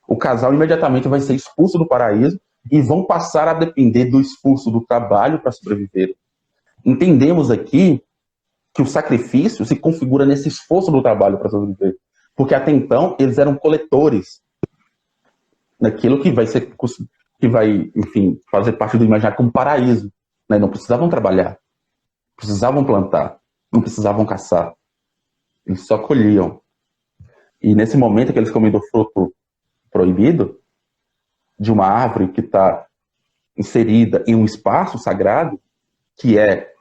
O casal imediatamente vai ser expulso do paraíso e vão passar a depender do esforço do trabalho para sobreviver. Entendemos aqui que o sacrifício se configura nesse esforço do trabalho para sobreviver. Porque até então eles eram coletores daquilo que vai, enfim, fazer parte do imaginário como paraíso, né? Não precisavam trabalhar, precisavam plantar, não precisavam caçar. Eles só colhiam. E nesse momento que eles comem do fruto proibido, de uma árvore que está inserida em um espaço sagrado, que é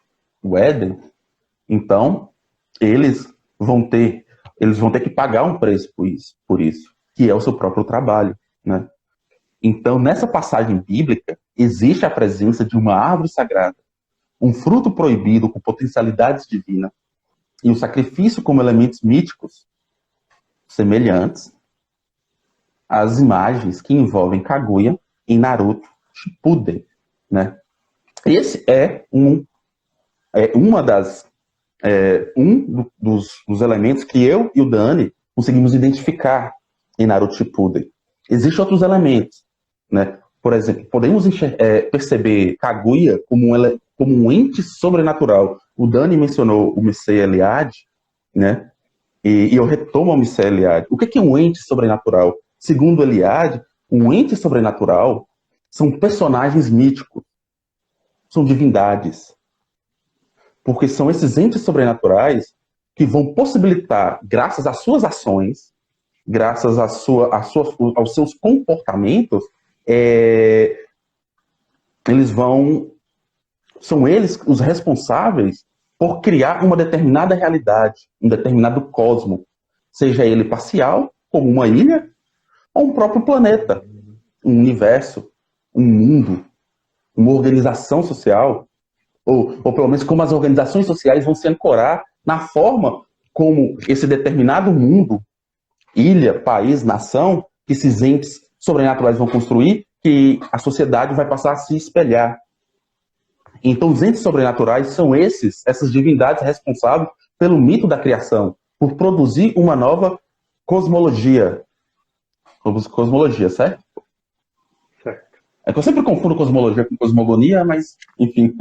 o Éden, então eles vão ter que pagar um preço por isso, que é o seu próprio trabalho, né? Então, nessa passagem bíblica, existe a presença de uma árvore sagrada, um fruto proibido com potencialidades divinas e o sacrifício como elementos míticos semelhantes às imagens que envolvem Kaguya em Naruto Shippuden, né? Esse é um dos elementos que eu e o Dani conseguimos identificar em Naruto Shippuden. Existem outros elementos, né? Por exemplo, podemos perceber Kaguya como um ente sobrenatural. O Dani mencionou o Mircea Eliade, né? E eu retomo o Mircea Eliade. O que é um ente sobrenatural? Segundo Eliade, um ente sobrenatural são personagens míticos, são divindades. Porque são esses entes sobrenaturais que vão possibilitar, graças às suas ações, graças aos seus comportamentos, são eles os responsáveis por criar uma determinada realidade, um determinado cosmo, seja ele parcial, como uma ilha, ou um próprio planeta, um universo, um mundo, uma organização social, ou pelo menos como as organizações sociais vão se ancorar na forma como esse determinado mundo, ilha, país, nação, que esses entes sobrenaturais vão construir, que a sociedade vai passar a se espelhar. Então, os entes sobrenaturais são essas divindades responsáveis pelo mito da criação, por produzir uma nova cosmologia. Cosmologia, certo? Certo. É que eu sempre confundo cosmologia com cosmogonia, mas, enfim.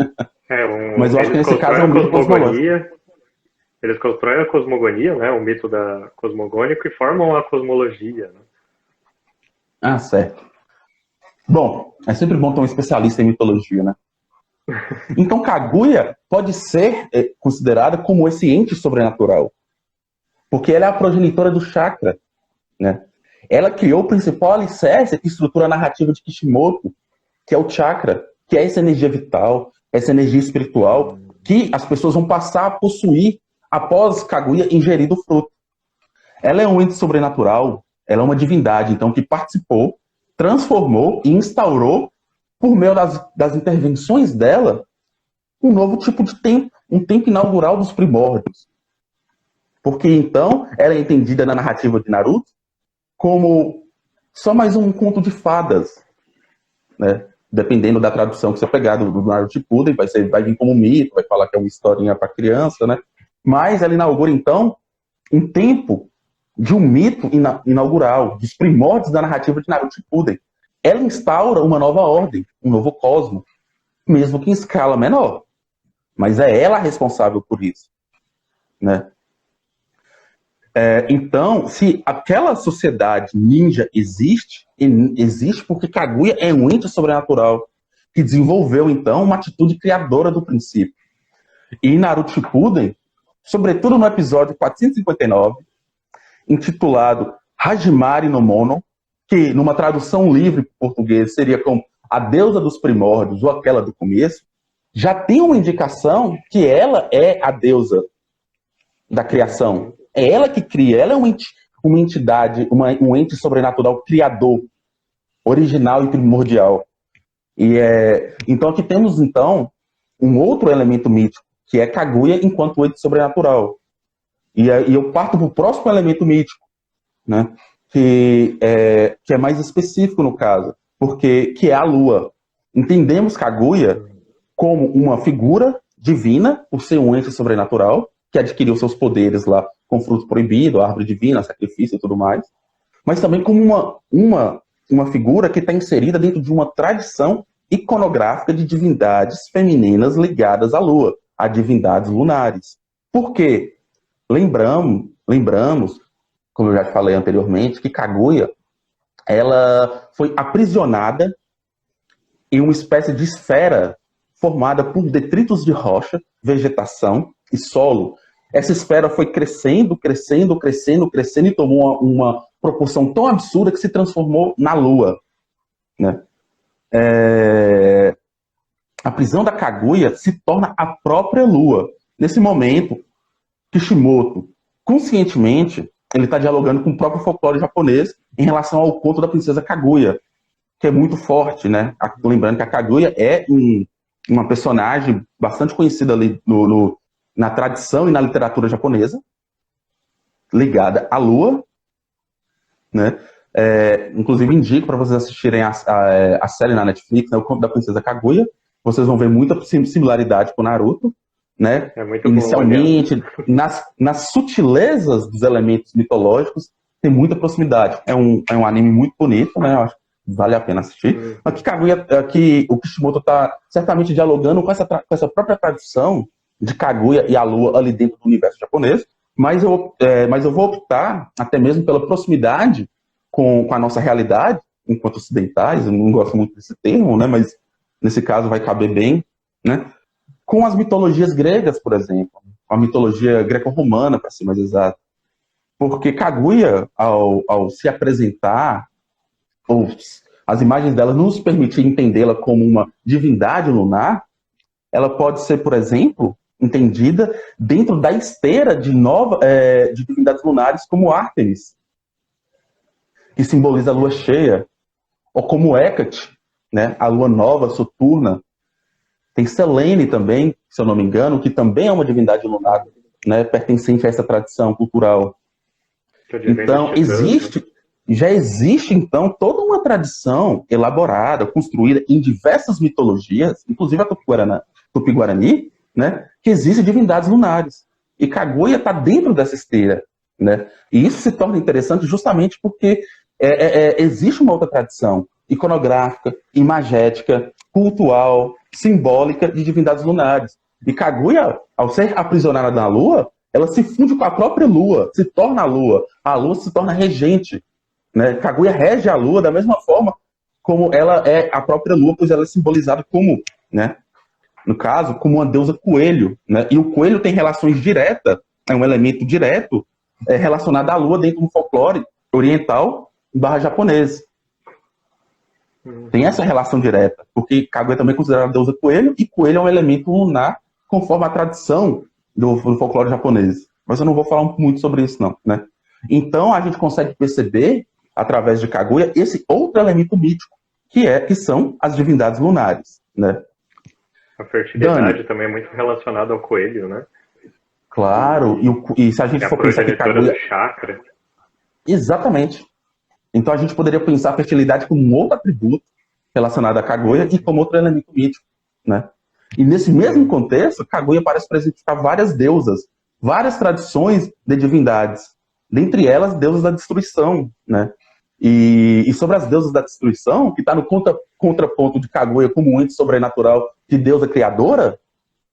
Mas eu acho que nesse caso é um mito cosmológico. Eles constroem a cosmogonia, né, o mito da cosmogônico, e formam a cosmologia. Né? Ah, certo. Bom, é sempre bom ter um especialista em mitologia, né? Então, Kaguya pode ser considerada como esse ente sobrenatural, porque ela é a progenitora do chakra, né? Ela criou o principal alicerce que estrutura a narrativa de Kishimoto, que é o chakra, que é essa energia vital, essa energia espiritual, que as pessoas vão passar a possuir após Kaguya ingerir do fruto. Ela é um ente sobrenatural, ela é uma divindade, então, que participou, transformou e instaurou, por meio das intervenções dela, um novo tipo de tempo, um tempo inaugural dos primórdios. Porque, então, ela é entendida na narrativa de Naruto como só mais um conto de fadas, né? Dependendo da tradução que você pegar do Naruto Shippuden, vai vir como mito, vai falar que é uma historinha para criança, né? Mas ela inaugura, então, um tempo de um mito inaugural, dos primórdios da narrativa de Naruto Shippuden. Ela instaura uma nova ordem, um novo cosmo, mesmo que em escala menor. Mas é ela responsável por isso, né? Então, se aquela sociedade ninja existe porque Kaguya é um ente sobrenatural que desenvolveu, então, uma atitude criadora do princípio. E em Naruto Shippuden, sobretudo no episódio 459, intitulado Hajimari no Mono, que numa tradução livre para português seria como a deusa dos primórdios ou aquela do começo, já tem uma indicação que ela é a deusa da criação. É ela que cria, ela é uma entidade, um ente sobrenatural criador, original e primordial. Então aqui temos então um outro elemento mítico, que é Kaguya enquanto ente sobrenatural. E eu parto para o próximo elemento mítico, né? Que é mais específico no caso, que é a lua. Entendemos Kaguya como uma figura divina, por ser um ente sobrenatural, que adquiriu seus poderes lá com fruto proibido, árvore divina, sacrifício e tudo mais, mas também como uma figura que está inserida dentro de uma tradição iconográfica de divindades femininas ligadas à lua, a divindades lunares. Por quê? Lembramos, como eu já falei anteriormente, que Kaguya ela foi aprisionada em uma espécie de esfera formada por detritos de rocha, vegetação e solo. Essa esfera foi crescendo e tomou uma proporção tão absurda que se transformou na Lua, né? A prisão da Kaguya se torna a própria Lua. Nesse momento, Kishimoto, conscientemente, ele está dialogando com o próprio folclore japonês em relação ao conto da princesa Kaguya, que é muito forte, né? Lembrando que a Kaguya é uma personagem bastante conhecida ali na tradição e na literatura japonesa, ligada à lua, né? Inclusive indico para vocês assistirem a série na Netflix, né, O Conto da Princesa Kaguya. Vocês vão ver muita similaridade com Naruto, né? É muito bom, aliás. Inicialmente, nas sutilezas dos elementos mitológicos, tem muita proximidade. É um anime muito bonito, né? Eu acho que vale a pena assistir. Aqui, aqui o Kishimoto está certamente dialogando com essa própria tradição de Kaguya e a lua ali dentro do universo japonês, mas eu vou optar até mesmo pela proximidade com a nossa realidade, enquanto ocidentais. Eu não gosto muito desse termo, né? Mas nesse caso vai caber bem, né? Com as mitologias gregas, por exemplo, a mitologia greco-romana, para ser mais exato. Porque Kaguya, ao se apresentar, ou as imagens dela nos permitir entendê-la como uma divindade lunar, ela pode ser, por exemplo, entendida dentro da esteira de divindades lunares como Ártemis, que simboliza a lua cheia, ou como Hecate, né, a lua nova, Soturna. Tem Selene também, se eu não me engano, que também é uma divindade lunar, né, pertencente a essa tradição cultural. Então, já existe, então, toda uma tradição elaborada, construída em diversas mitologias, inclusive a Tupi-Guarani, né, que existem divindades lunares. E Kaguya está dentro dessa esteira, né? E isso se torna interessante justamente porque existe uma outra tradição iconográfica, imagética, cultural, simbólica de divindades lunares. E Kaguya, ao ser aprisionada na lua, ela se funde com a própria lua, se torna a lua se torna regente, né? Kaguya rege a lua da mesma forma como ela é a própria lua, pois ela é simbolizada como, né, no caso, como uma deusa coelho, né? E o coelho tem relações diretas, é um elemento direto relacionado à lua dentro do folclore oriental / japonês. Tem essa relação direta, porque Kaguya também é considerada a deusa coelho, e coelho é um elemento lunar, conforme a tradição do folclore japonês. Mas eu não vou falar muito sobre isso, não, né? Então, a gente consegue perceber, através de Kaguya, esse outro elemento mítico, que são as divindades lunares, né? A fertilidade também é muito relacionada ao coelho, né? Claro, e se a gente for pensar que Kaguya... do chakra. Exatamente. Então a gente poderia pensar a fertilidade como um outro atributo relacionado a Kaguya e como outro elemento mítico, né? E nesse mesmo contexto, Kaguya parece presentificar várias deusas, várias tradições de divindades, dentre elas deusas da destruição, né? E sobre as deusas da destruição, que está no contraponto de Kaguya como um ente sobrenatural de deusa criadora,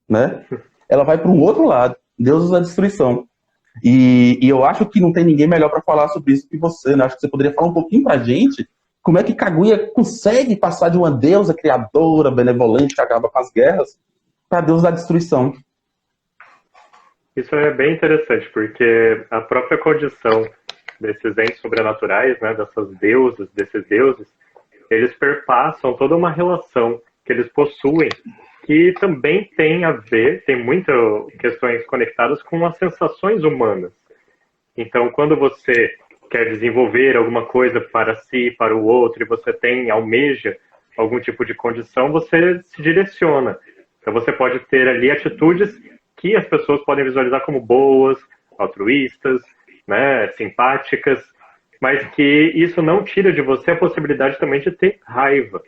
né? Ela vai para um outro lado, deusas da destruição. E eu acho que não tem ninguém melhor para falar sobre isso que você, né? Acho que você poderia falar um pouquinho para a gente como é que Kaguya consegue passar de uma deusa criadora, benevolente, que acaba com as guerras, para a deusa da destruição. Isso é bem interessante, porque a própria condição desses entes sobrenaturais, né, dessas deusas, desses deuses, eles perpassam toda uma relação que eles possuem, que também tem a ver, tem muitas questões conectadas com as sensações humanas. Então, quando você quer desenvolver alguma coisa para si, para o outro, e você almeja algum tipo de condição, você se direciona. Então, você pode ter ali atitudes que as pessoas podem visualizar como boas, altruístas, né, simpáticas, mas que isso não tira de você a possibilidade também de ter raiva,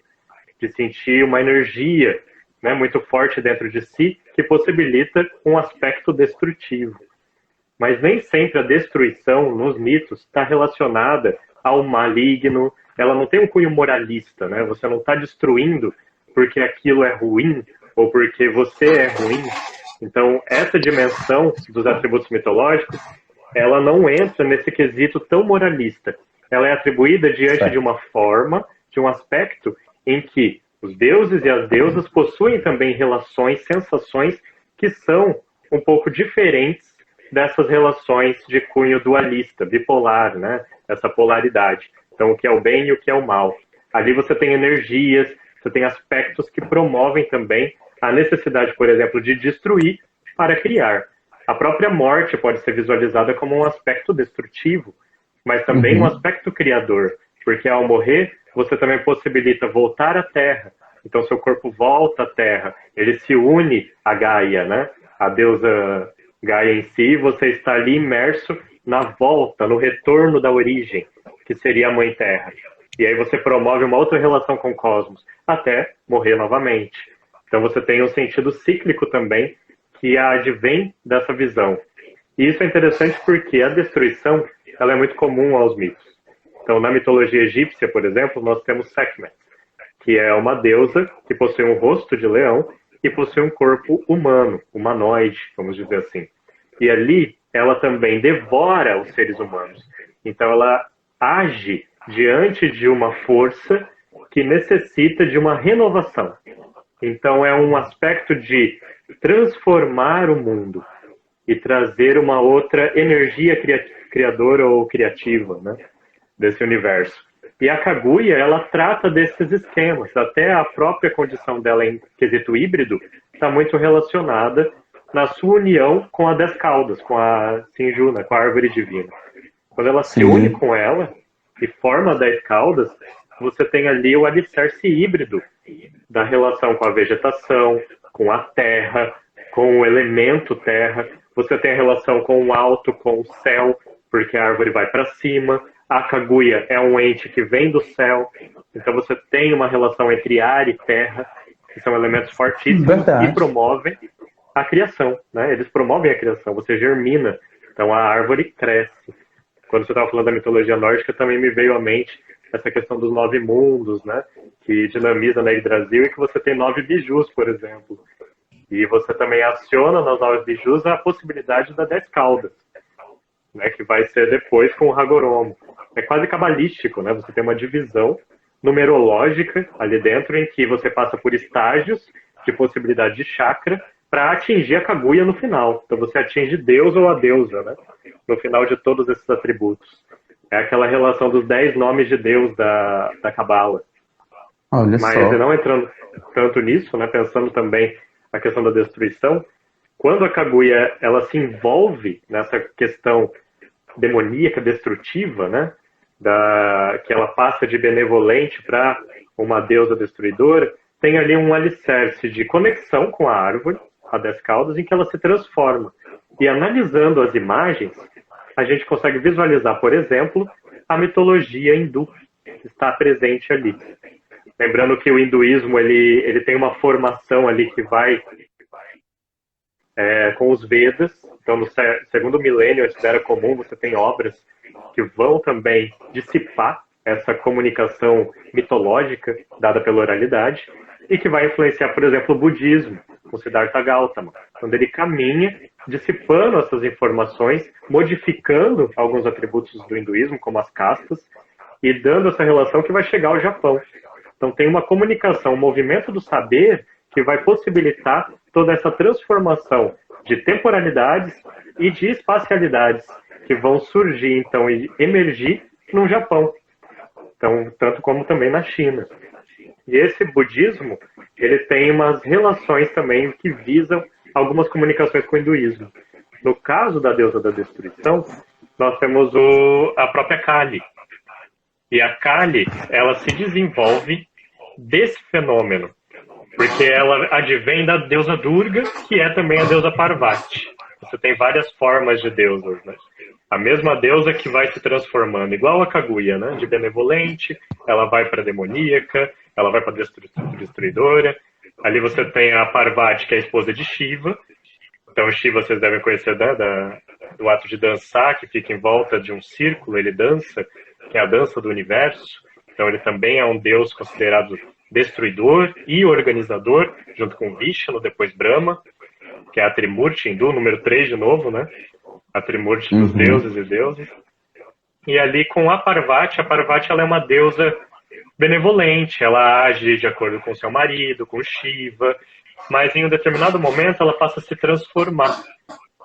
de sentir uma energia, né, muito forte dentro de si, que possibilita um aspecto destrutivo. Mas nem sempre a destruição nos mitos está relacionada ao maligno, ela não tem um cunho moralista, né? Você não está destruindo porque aquilo é ruim ou porque você é ruim. Então, essa dimensão dos atributos mitológicos, ela não entra nesse quesito tão moralista. Ela é atribuída diante de uma forma, de um aspecto em que os deuses e as deusas possuem também relações, sensações que são um pouco diferentes dessas relações de cunho dualista, bipolar, né? Essa polaridade. Então, o que é o bem e o que é o mal. Ali você tem energias, você tem aspectos que promovem também a necessidade, por exemplo, de destruir para criar. A própria morte pode ser visualizada como um aspecto destrutivo, mas também um aspecto criador, porque ao morrer, você também possibilita voltar à Terra, Então seu corpo volta à Terra, ele se une a Gaia, né? A deusa Gaia em si, e você está ali imerso na volta, no retorno da origem, que seria a Mãe Terra. E aí você promove uma outra relação com o cosmos, até morrer novamente. Então você tem um sentido cíclico também, que advém dessa visão. E isso é interessante porque a destruição ela é muito comum aos mitos. Então, na mitologia egípcia, por exemplo, nós temos Sekhmet, que é uma deusa que possui um rosto de leão e possui um corpo humano, humanoide, vamos dizer assim. E ali, ela também devora os seres humanos. Então, ela age diante de uma força que necessita de uma renovação. Então, é um aspecto de transformar o mundo e trazer uma outra energia criadora ou criativa, né, desse universo. E a Kaguya, ela trata desses esquemas. Até a própria condição dela em quesito híbrido está muito relacionada na sua união com a 10 caudas, com a Sinjuna, com a árvore divina. Quando ela se une com ela e forma 10 caudas, você tem ali o alicerce híbrido da relação com a vegetação, com a terra, com o elemento terra. Você tem a relação com o alto, com o céu, porque a árvore vai para cima. A Kaguya é um ente que vem do céu. Então você tem uma relação entre ar e terra, que são elementos fortíssimos e promovem a criação, né? Eles promovem a criação, você germina. Então a árvore cresce. Quando você estava falando da mitologia nórdica, também me veio à mente essa questão dos 9 mundos, né? Que dinamiza na Yggdrasil e que você tem 9 bijus, por exemplo. E você também aciona nas 9 bijus a possibilidade da 10 caudas, né? Que vai ser depois com o Hagoromo. É quase cabalístico, né? Você tem uma divisão numerológica ali dentro em que você passa por estágios de possibilidade de chakra para atingir a Kaguya no final. Então você atinge Deus ou a deusa, né? No final de todos esses atributos. É aquela relação dos 10 nomes de Deus da Cabala. Olha Mas só. não entrando tanto nisso, né? Pensando também a questão da destruição, quando a Kaguya ela se envolve nessa questão demoníaca, destrutiva, né? Que ela passa de benevolente para uma deusa destruidora, tem ali um alicerce de conexão com a árvore, a 10 caudas, em que ela se transforma. E analisando as imagens, a gente consegue visualizar, por exemplo, a mitologia hindu que está presente ali. Lembrando que o hinduísmo ele tem uma formação ali que vai com os Vedas. Então, no segundo milênio antes da Era Comum, você tem obras que vão também dissipar essa comunicação mitológica dada pela oralidade e que vai influenciar, por exemplo, o budismo, com Siddhartha Gautama, quando ele caminha dissipando essas informações, modificando alguns atributos do hinduísmo, como as castas, e dando essa relação que vai chegar ao Japão. Então tem uma comunicação, um movimento do saber que vai possibilitar toda essa transformação de temporalidades e de espacialidades que vão surgir, então, e emergir no Japão, então, tanto como também na China. E esse budismo, ele tem umas relações também que visam algumas comunicações com o hinduísmo. No caso da deusa da destruição, nós temos a própria Kali. E a Kali, ela se desenvolve desse fenômeno, porque ela advém da deusa Durga, que é também a deusa Parvati. Você tem várias formas de deusas, né? A mesma deusa que vai se transformando, igual a Kaguya, né? De benevolente, ela vai para demoníaca, ela vai para destruidora. Ali você tem a Parvati, que é a esposa de Shiva. Então Shiva vocês devem conhecer, né? Do ato de dançar, que fica em volta de um círculo, ele dança, que é a dança do universo. Então ele também é um deus considerado destruidor e organizador, junto com Vishnu, depois Brahma, que é a Trimurti hindu, número 3 de novo, né? A Trimurti dos deuses e deusas. E ali com a Parvati ela é uma deusa benevolente, ela age de acordo com seu marido, com Shiva, mas em um determinado momento ela passa a se transformar.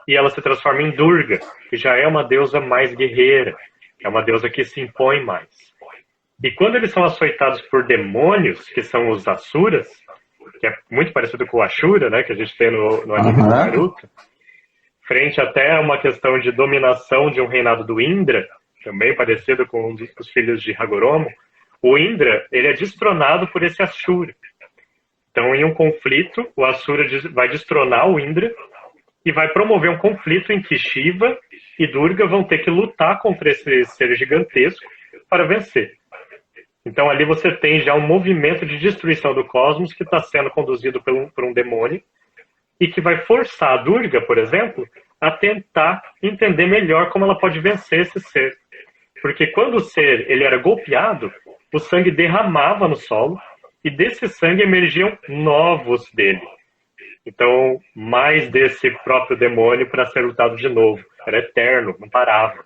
E ela se transforma em Durga, que já é uma deusa mais guerreira, é uma deusa que se impõe mais. E quando eles são açoitados por demônios, que são os Asuras, que é muito parecido com o Ashura, né, que a gente tem no anime do Naruto, frente até a uma questão de dominação de um reinado do Indra, também parecido com um dos filhos de Hagoromo, o Indra, ele é destronado por esse Ashura. Então, em um conflito, o Asura vai destronar o Indra e vai promover um conflito em que Shiva e Durga vão ter que lutar contra esse ser gigantesco para vencer. Então, ali você tem já um movimento de destruição do cosmos que está sendo conduzido por um demônio e que vai forçar a Durga, por exemplo, a tentar entender melhor como ela pode vencer esse ser. Porque quando o ser ele era golpeado, o sangue derramava no solo e desse sangue emergiam novos dele. Então, mais desse próprio demônio para ser lutado de novo. Era eterno, não parava.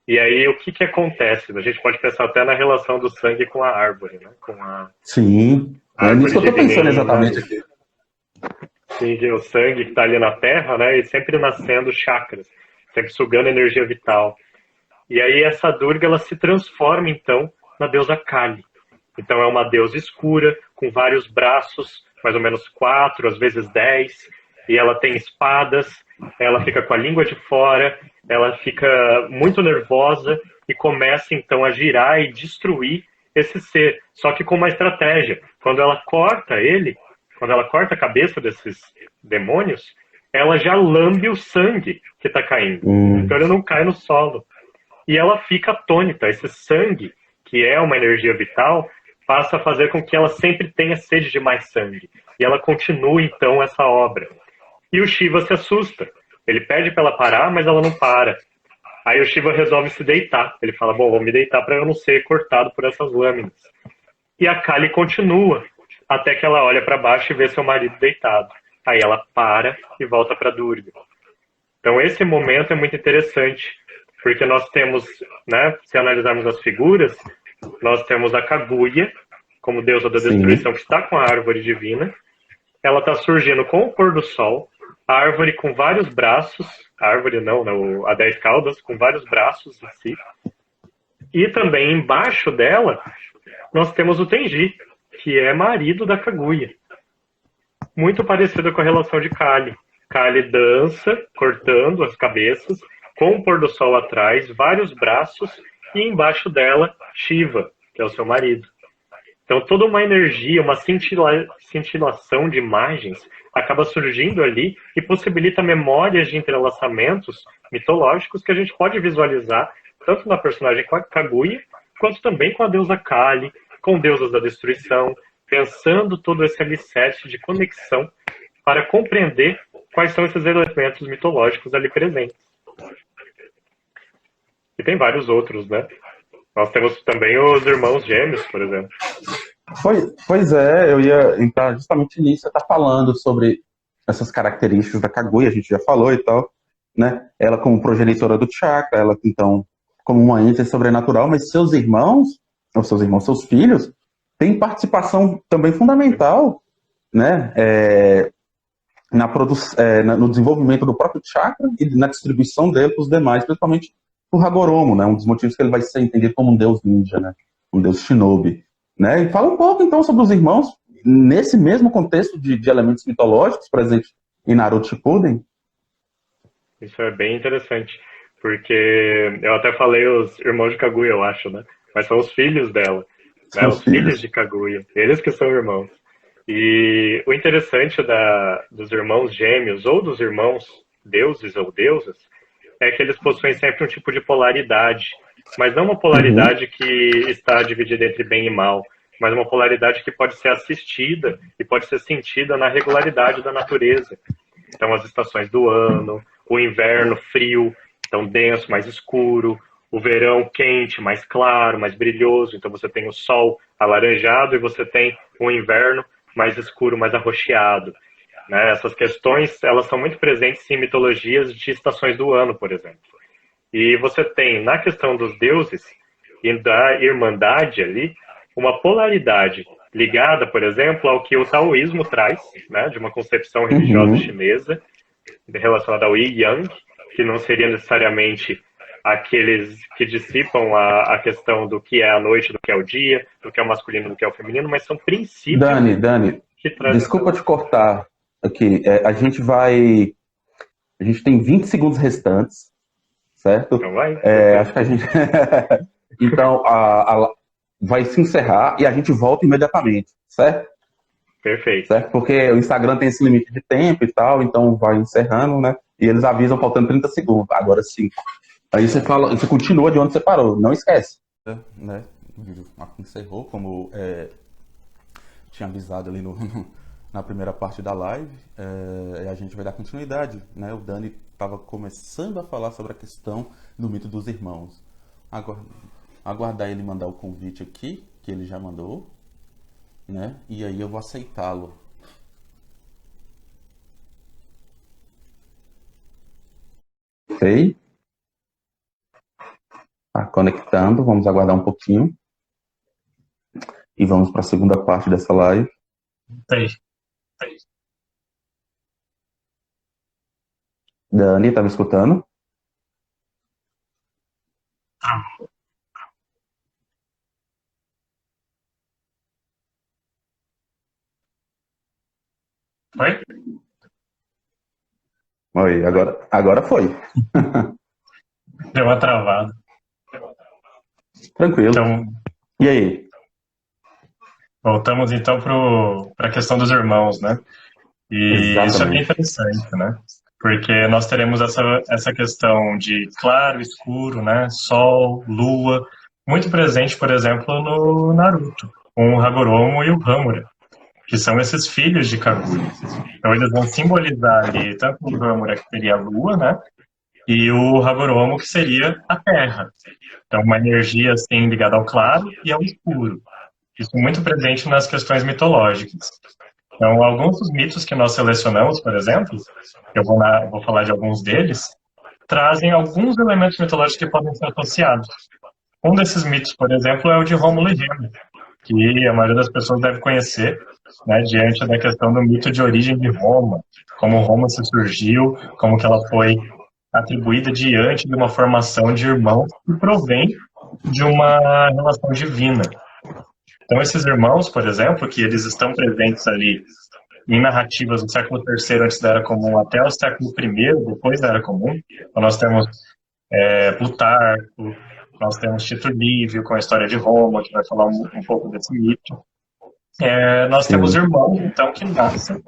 E aí, o que acontece? A gente pode pensar até na relação do sangue com a árvore, né? Com a Sim, é nisso que eu estou pensando exatamente aqui. Sim, o sangue que está ali na terra, né? E sempre nascendo chakras, sempre sugando energia vital. E aí, essa Durga, ela se transforma, então, na deusa Kali. Então, é uma deusa escura, com vários braços, mais ou menos 4, às vezes 10, e ela tem espadas, ela fica com a língua de fora, ela fica muito nervosa e começa, então, a girar e destruir esse ser, só que com uma estratégia. Quando ela corta ele, quando ela corta a cabeça desses demônios, ela já lambe o sangue que está caindo. Então, ele não cai no solo. E ela fica atônita. Esse sangue, que é uma energia vital, passa a fazer com que ela sempre tenha sede de mais sangue. E ela continua, então, essa obra. E o Shiva se assusta. Ele pede para ela parar, mas ela não para. Aí o Shiva resolve se deitar. Ele fala, bom, vou me deitar para eu não ser cortado por essas lâminas. E a Kali continua, até que ela olha para baixo e vê seu marido deitado. Aí ela para e volta para Durga. Então esse momento é muito interessante, porque nós temos, né, se analisarmos as figuras, nós temos a Kaguya, como deusa da destruição, que está com a árvore divina. Ela está surgindo com o pôr do sol, a árvore com vários braços, a árvore não, a 10 caudas, com vários braços em si. E também embaixo dela, nós temos o Tenji, que é marido da Kaguya. Muito parecido com a relação de Kali. Kali dança, cortando as cabeças, com o pôr do sol atrás, vários braços, e embaixo dela, Shiva, que é o seu marido. Então, toda uma energia, uma cintilação de imagens acaba surgindo ali e possibilita memórias de entrelaçamentos mitológicos que a gente pode visualizar tanto na personagem Kaguya, quanto também com a deusa Kali, com deusas da destruição, pensando todo esse alicerce de conexão para compreender quais são esses elementos mitológicos ali presentes. E tem vários outros, né? Nós temos também os irmãos gêmeos, por exemplo. Pois é, eu ia entrar justamente nisso. Você está falando sobre essas características da Kaguya, a gente já falou e tal, né? Ela como progenitora do chakra, ela então como uma ente sobrenatural, mas seus seus filhos, têm participação também fundamental, né? No desenvolvimento do próprio chakra e na distribuição dele para os demais, principalmente o Hagoromo, né? Um dos motivos que ele vai ser entendido como um deus ninja, né? Um deus shinobi, né? E fala um pouco então sobre os irmãos nesse mesmo contexto de elementos mitológicos presentes em Naruto Shippuden. Isso é bem interessante, porque eu até falei os irmãos de Kaguya, eu acho, né? Mas são os filhos dela, né? Os filhos de Kaguya, eles que são irmãos. E o interessante dos irmãos gêmeos ou dos irmãos deuses ou deusas é que eles possuem sempre um tipo de polaridade, mas não uma polaridade que está dividida entre bem e mal, mas uma polaridade que pode ser assistida e pode ser sentida na regularidade da natureza. Então, as estações do ano, o inverno frio, então denso, mais escuro, o verão quente, mais claro, mais brilhoso, então você tem o sol alaranjado e você tem o inverno mais escuro, mais arroxeado. Né? Essas questões, elas são muito presentes em mitologias de estações do ano, por exemplo. E você tem, na questão dos deuses e da irmandade ali, uma polaridade ligada, por exemplo, ao que o taoísmo traz, né, de uma concepção religiosa chinesa, relacionada ao Yi Yang, que não seria necessariamente aqueles que dissipam a questão do que é a noite, do que é o dia, do que é o masculino, do que é o feminino, mas são princípios... Dani, desculpa te cortar aqui. A gente tem 20 segundos restantes, certo? Então vai. Acho que a gente... Então, vai se encerrar e a gente volta imediatamente, certo? Perfeito. certo? Porque o Instagram tem esse limite de tempo e tal, então vai encerrando, né? E eles avisam faltando 30 segundos, agora sim. Aí você fala, você continua de onde você parou, não esquece. Né? O vídeo encerrou, como tinha avisado ali na primeira parte da live, e a gente vai dar continuidade, né? O Dani estava começando a falar sobre a questão do mito dos irmãos. Aguardar ele mandar o convite aqui, que ele já mandou, né? E aí eu vou aceitá-lo. Ok? Tá conectando, vamos aguardar um pouquinho. E vamos para a segunda parte dessa live. Sei. Dani, tá me escutando? Foi? Oi, agora foi. Deu uma travada. Tranquilo. Então, E aí? voltamos então para a questão dos irmãos, né? E isso é bem Exatamente. interessante, né? Porque nós teremos essa questão de claro, escuro, né? Sol, lua, muito presente, por exemplo, no Naruto, com o Hagoromo e o Hamura, que são esses filhos de Kaguya. Então eles vão simbolizar ali tanto o Hamura, que seria a lua, né? E o Hagoromo, que seria a terra. Então uma energia assim ligada ao claro e ao escuro. Isso é muito presente nas questões mitológicas. Então, alguns dos mitos que nós selecionamos, por exemplo, vou falar de alguns deles, trazem alguns elementos mitológicos que podem ser associados. Um desses mitos, por exemplo, é o de Rômulo e Remo, que a maioria das pessoas deve conhecer, né, diante da questão do mito de origem de Roma, como Roma se surgiu, como que ela foi atribuída diante de uma formação de irmãos que provém de uma relação divina. Então, esses irmãos, por exemplo, que eles estão presentes ali em narrativas do século III antes da Era Comum até o século I depois da Era Comum, então nós temos Plutarco, nós temos Tito Livio com a história de Roma, que vai falar um pouco desse mito. Nós Sim. temos irmãos, então, que nascem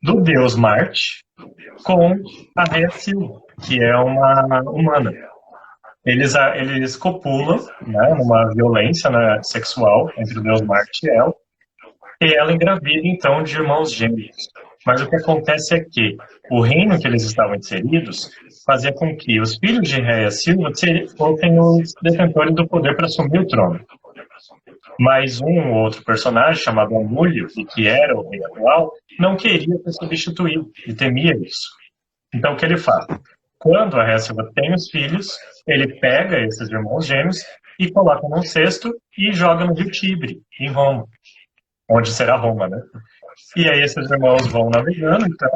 do deus Marte com a Rhea Silva, que é uma humana. Eles copulam, né, numa violência, né, sexual entre o deus Marte e ela engravida, então, de irmãos gêmeos. Mas o que acontece é que o reino que eles estavam inseridos fazia com que os filhos de Rhea Silva fossem os detentores do poder para assumir o trono. Mas um ou outro personagem, chamado Amúlio, e que era o rei atual, não queria ser substituído e temia isso. Então, o que ele faz? Quando a Rhea Silva tem os filhos, ele pega esses irmãos gêmeos e coloca num cesto e joga no rio Tibre, em Roma, onde será Roma, né? E aí esses irmãos vão navegando, então,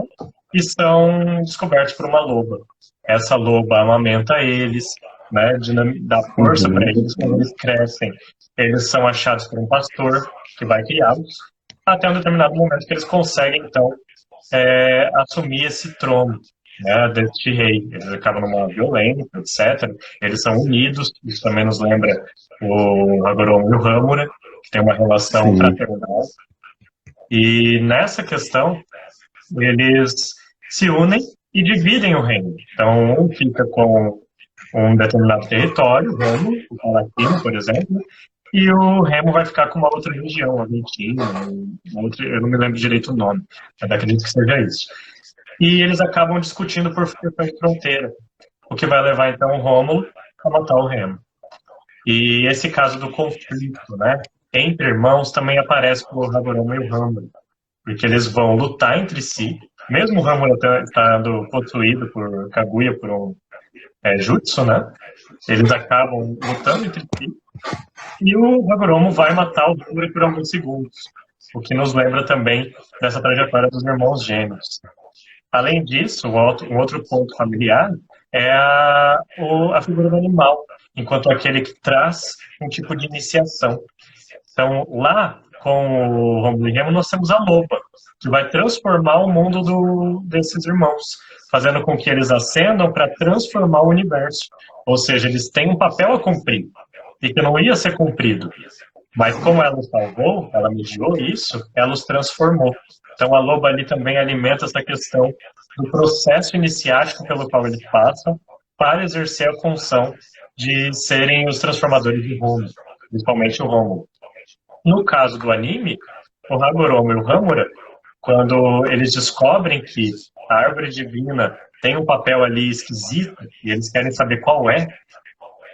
e são descobertos por uma loba. Essa loba amamenta eles, né, dá força para eles quando eles crescem. Eles são achados por um pastor que vai criá-los, até um determinado momento que eles conseguem, então, assumir esse trono, né, deste rei. Eles acabam numa violência, etc. Eles são unidos, isso também nos lembra o Hagoromo e o Hamura, que tem uma relação fraternal. E nessa questão, eles se unem e dividem o reino. Então, um fica com um determinado território, o Remo, o Palatino, por exemplo, e o Remo vai ficar com uma outra região, a Ventina, eu não me lembro direito o nome, mas acredito que seja isso. E eles acabam discutindo por questão de fronteira, o que vai levar, então, o Rômulo a matar o Remo. E esse caso do conflito, né, entre irmãos também aparece com o Hagoromo e o Hamura, porque eles vão lutar entre si, mesmo o Hamura estando possuído por Kaguya, por um jutsu, né, eles acabam lutando entre si, e o Hagoromo vai matar o Hamura por alguns segundos, o que nos lembra também dessa trajetória dos irmãos gêmeos. Além disso, um outro ponto familiar é a figura do animal, enquanto aquele que traz um tipo de iniciação. Então, lá, com o Rômulo e Remo, nós temos a loba, que vai transformar o mundo desses irmãos, fazendo com que eles ascendam para transformar o universo. Ou seja, eles têm um papel a cumprir, e que não ia ser cumprido. Mas como ela os salvou, ela mediou isso, ela os transformou. Então a loba ali também alimenta essa questão do processo iniciático pelo qual eles passam para exercer a função de serem os transformadores de Rômulo, principalmente o Rômulo. No caso do anime, o Hagoromo e o Hamura, quando eles descobrem que a árvore divina tem um papel ali esquisito e eles querem saber qual é,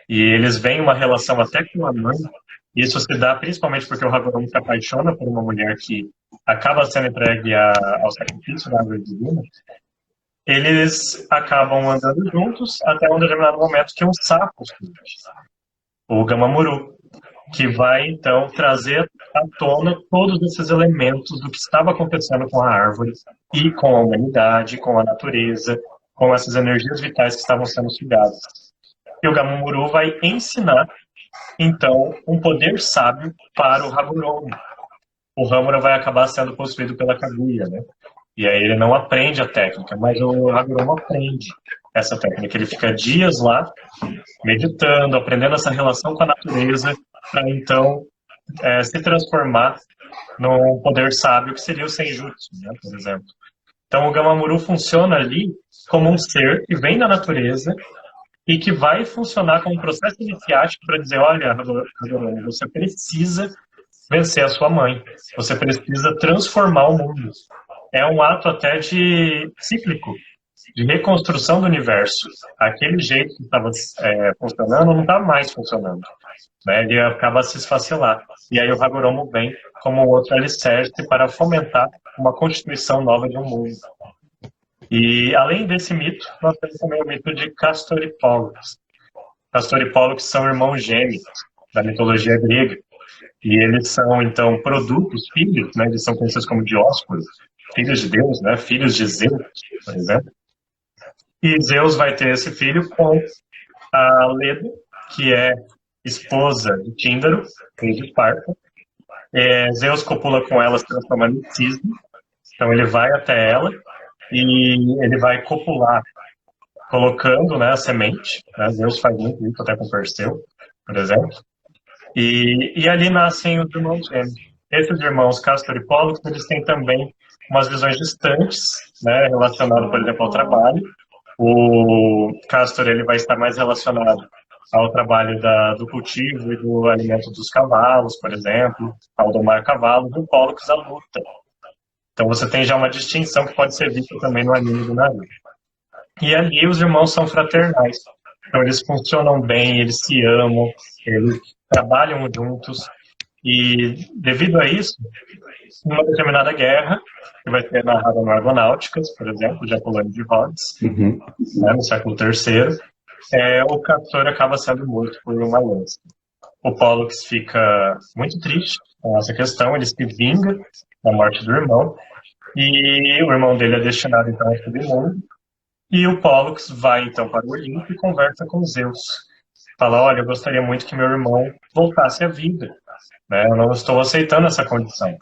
e eles veem uma relação até com a mãe. Isso se dá principalmente porque o Hagoromo se apaixona por uma mulher que acaba sendo entregue ao sacrifício da árvore divina. Eles acabam andando juntos até um determinado momento que um sapo surge, o Gamamuru, que vai então trazer à tona todos esses elementos do que estava acontecendo com a árvore e com a humanidade, com a natureza, com essas energias vitais que estavam sendo sugadas. E o Gamamuru vai ensinar então um poder sábio para o Hagoromo. O Hamura vai acabar sendo possuído pela Kaguya, né? E aí ele não aprende a técnica, mas o Hagoromo aprende essa técnica. Ele fica dias lá, meditando, aprendendo essa relação com a natureza, para então se transformar num poder sábio que seria o Senjutsu, né, por exemplo. Então o Gamamuru funciona ali como um ser que vem da natureza e que vai funcionar como um processo iniciático para dizer, olha, Hagoromo, você precisa vencer a sua mãe, você precisa transformar o mundo. É um ato até de cíclico, de reconstrução do universo. Aquele jeito que estava funcionando não está mais funcionando. Né? Ele acaba a se esfacelar. E aí o Hagoromo vem como outro alicerce para fomentar uma constituição nova de um mundo. E além desse mito, nós temos também o mito de Castor e Pólux. Castor e Pólux são irmãos gêmeos da mitologia grega. E eles são, então, produtos, filhos, né? Eles são conhecidos como Dióscuros, filhos de Deus, né? Filhos de Zeus, por exemplo. E Zeus vai ter esse filho com a Leda, que é esposa de Tíndaro, rei de Esparta. Zeus copula com ela, se transformando em cisne. Então ele vai até ela e ele vai copular, colocando, né, a semente. Né? Zeus faz muito isso até com Perseu, por exemplo. E ali nascem os irmãos gêmeos. Esses irmãos, Castor e Pólux, eles têm também umas visões distantes, né, relacionadas, por exemplo, ao trabalho. O Castor ele vai estar mais relacionado ao trabalho do cultivo e do alimento dos cavalos, por exemplo, ao domar cavalos, e o Pólux à luta. Então você tem já uma distinção que pode ser vista também no anime do Naruto. E ali os irmãos são fraternais. Então eles funcionam bem, eles se amam, eles trabalham juntos. E devido a isso, numa determinada guerra, que vai ser narrada no Argonáuticas, por exemplo, de Apolônio de Rhodes, né, no século III, o Castor acaba sendo morto por uma lança. O Pólux fica muito triste com essa questão, ele se vinga da morte do irmão, e o irmão dele é destinado então ao submundo, e o Pólux vai então para o Olimpo e conversa com Zeus. Fala, olha, eu gostaria muito que meu irmão voltasse à vida, né? Eu não estou aceitando essa condição.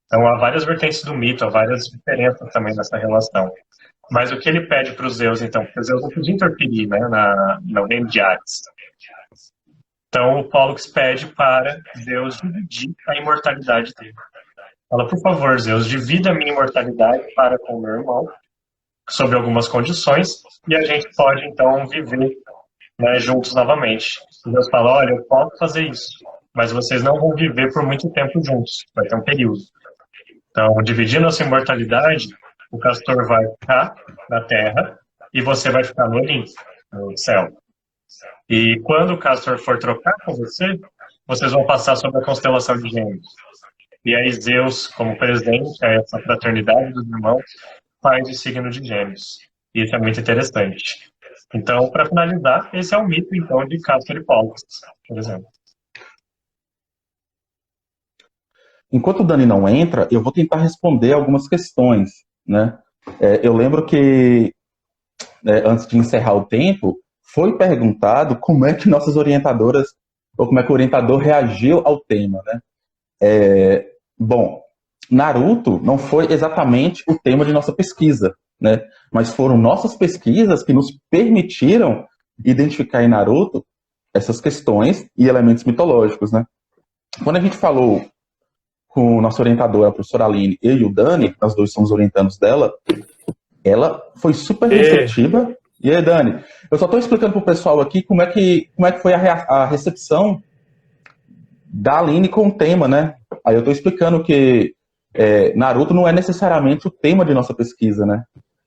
Então há várias vertentes do mito, há várias diferenças também nessa relação. Mas o que ele pede para os Zeus, então, porque Zeus não podia interferir, né, no reino de Hades. Então o Pólux pede para Zeus dividir a imortalidade dele. Fala, por favor, Zeus, divida a minha imortalidade para com o meu irmão, sob algumas condições, e a gente pode, então, viver, né, juntos novamente. E Deus fala, olha, eu posso fazer isso, mas vocês não vão viver por muito tempo juntos, vai ter um período. Então, dividindo a sua imortalidade, o Castor vai ficar na Terra e você vai ficar no Olimpo, no céu. E quando o Castor for trocar com você, vocês vão passar sobre a constelação de Gêmeos. E aí Zeus, como presente a essa fraternidade dos irmãos, faz o signo de Gêmeos. E isso é muito interessante. Então, para finalizar, esse é o mito, então, de Castor e Pólux, por exemplo. Enquanto o Dani não entra, eu vou tentar responder algumas questões, né? Eu lembro que, antes de encerrar o tempo, foi perguntado como é que nossas orientadoras, ou como é que o orientador reagiu ao tema, né? Bom, Naruto não foi exatamente o tema de nossa pesquisa, né? Mas foram nossas pesquisas que nos permitiram identificar em Naruto essas questões e elementos mitológicos, né? quando a gente falou com nossa orientadora, a professora Aline, eu e o Dani, nós dois somos orientandos dela, ela foi super receptiva. E aí, Dani, eu só estou explicando para o pessoal aqui como é que foi a recepção da Aline com o tema, né? Aí eu estou explicando que Naruto não é necessariamente o tema de nossa pesquisa, né?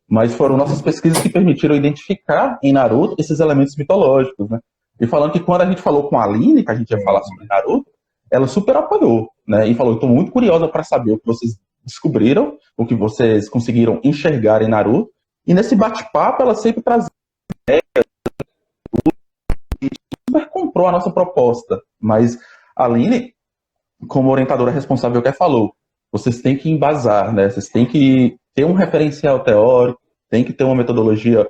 Mas foram nossas pesquisas que permitiram identificar em Naruto esses elementos mitológicos, né? E falando que quando a gente falou com a Aline, que a gente ia falar sobre Naruto, ela super apoiou, né? E falou, estou muito curiosa para saber o que vocês descobriram, o que vocês conseguiram enxergar em Naruto. E nesse bate-papo, ela sempre trazia ideias, e super comprou a nossa proposta. Mas a Aline, como orientadora responsável, que falou, vocês têm que embasar, né? Vocês têm que ter um referencial teórico, tem que ter uma metodologia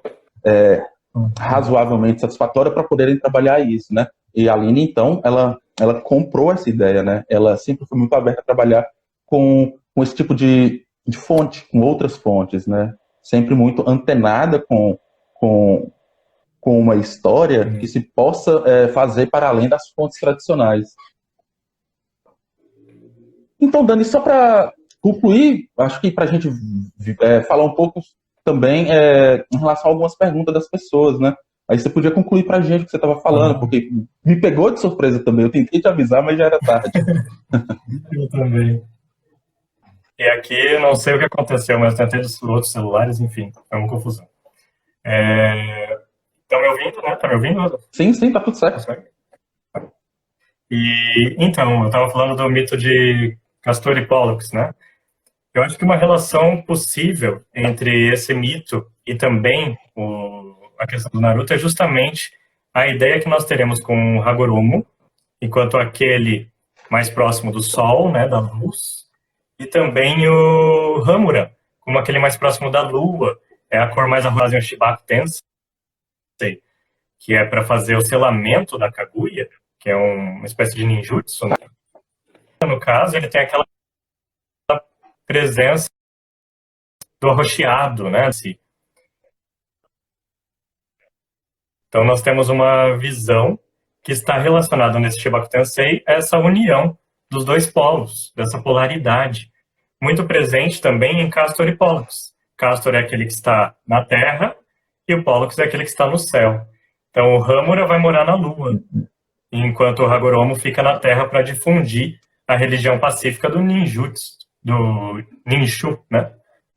razoavelmente satisfatória para poderem trabalhar isso, né? E a Aline, então, ela comprou essa ideia, né? Ela sempre foi muito aberta a trabalhar com esse tipo de fonte, com outras fontes, né? Sempre muito antenada com uma história que se possa fazer para além das fontes tradicionais. Então, Dani, só para concluir, acho que para a gente falar um pouco também em relação a algumas perguntas das pessoas, né? Aí você podia concluir para a gente o que você estava falando, porque me pegou de surpresa também. Eu tentei te avisar, mas já era tarde. Eu também. E aqui, não sei o que aconteceu, mas tentei dos outros celulares, enfim, foi uma confusão. Estão me ouvindo, né? Tá me ouvindo? Sim, tá tudo certo. E, então, eu estava falando do mito de Castor e Pollux, né? Eu acho que uma relação possível entre esse mito e também a questão do Naruto é justamente a ideia que nós teremos com o Hagoromo, enquanto aquele mais próximo do Sol, né, da luz, e também o Hamura, como aquele mais próximo da Lua, é a cor mais arrojada em Shibaku Tensei, que é para fazer o selamento da Kaguya, que é uma espécie de ninjutsu, né? No caso, ele tem aquela presença do arroxeado, né? Então, nós temos uma visão que está relacionada nesse Shibaku Tensei a essa união dos dois polos, dessa polaridade, muito presente também em Castor e Pollux. Castor é aquele que está na Terra e o Pollux é aquele que está no céu. Então, o Hamura vai morar na Lua, enquanto o Hagoromo fica na Terra para difundir a religião pacífica do ninjutsu, do Ninshu, né?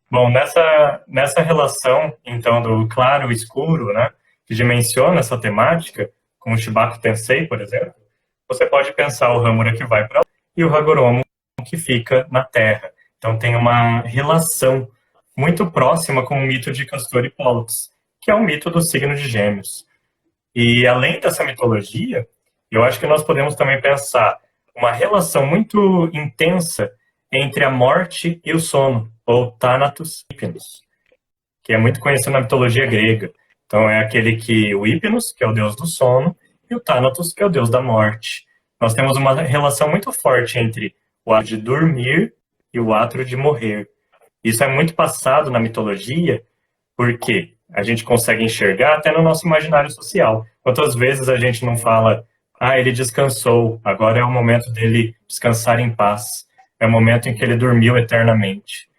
Bom, nessa relação, então, do claro e escuro, né, que dimensiona essa temática, com o Shibaku Tensei, por exemplo, você pode pensar o Hamura que vai para lá e o Hagoromo que fica na Terra. Então tem uma relação muito próxima com o mito de Castor e Pollux, que é o mito do signo de Gêmeos. E além dessa mitologia, eu acho que nós podemos também pensar uma relação muito intensa entre a morte e o sono, ou Thanatos e Hypnos, que é muito conhecido na mitologia grega. Então é aquele que o Hypnos, que é o deus do sono, e o Thanatos, que é o deus da morte. Nós temos uma relação muito forte entre o ato de dormir e o ato de morrer. Isso é muito passado na mitologia, porque a gente consegue enxergar até no nosso imaginário social. Quantas vezes a gente não fala, ele descansou, agora é o momento dele descansar em paz, é o momento em que ele dormiu eternamente.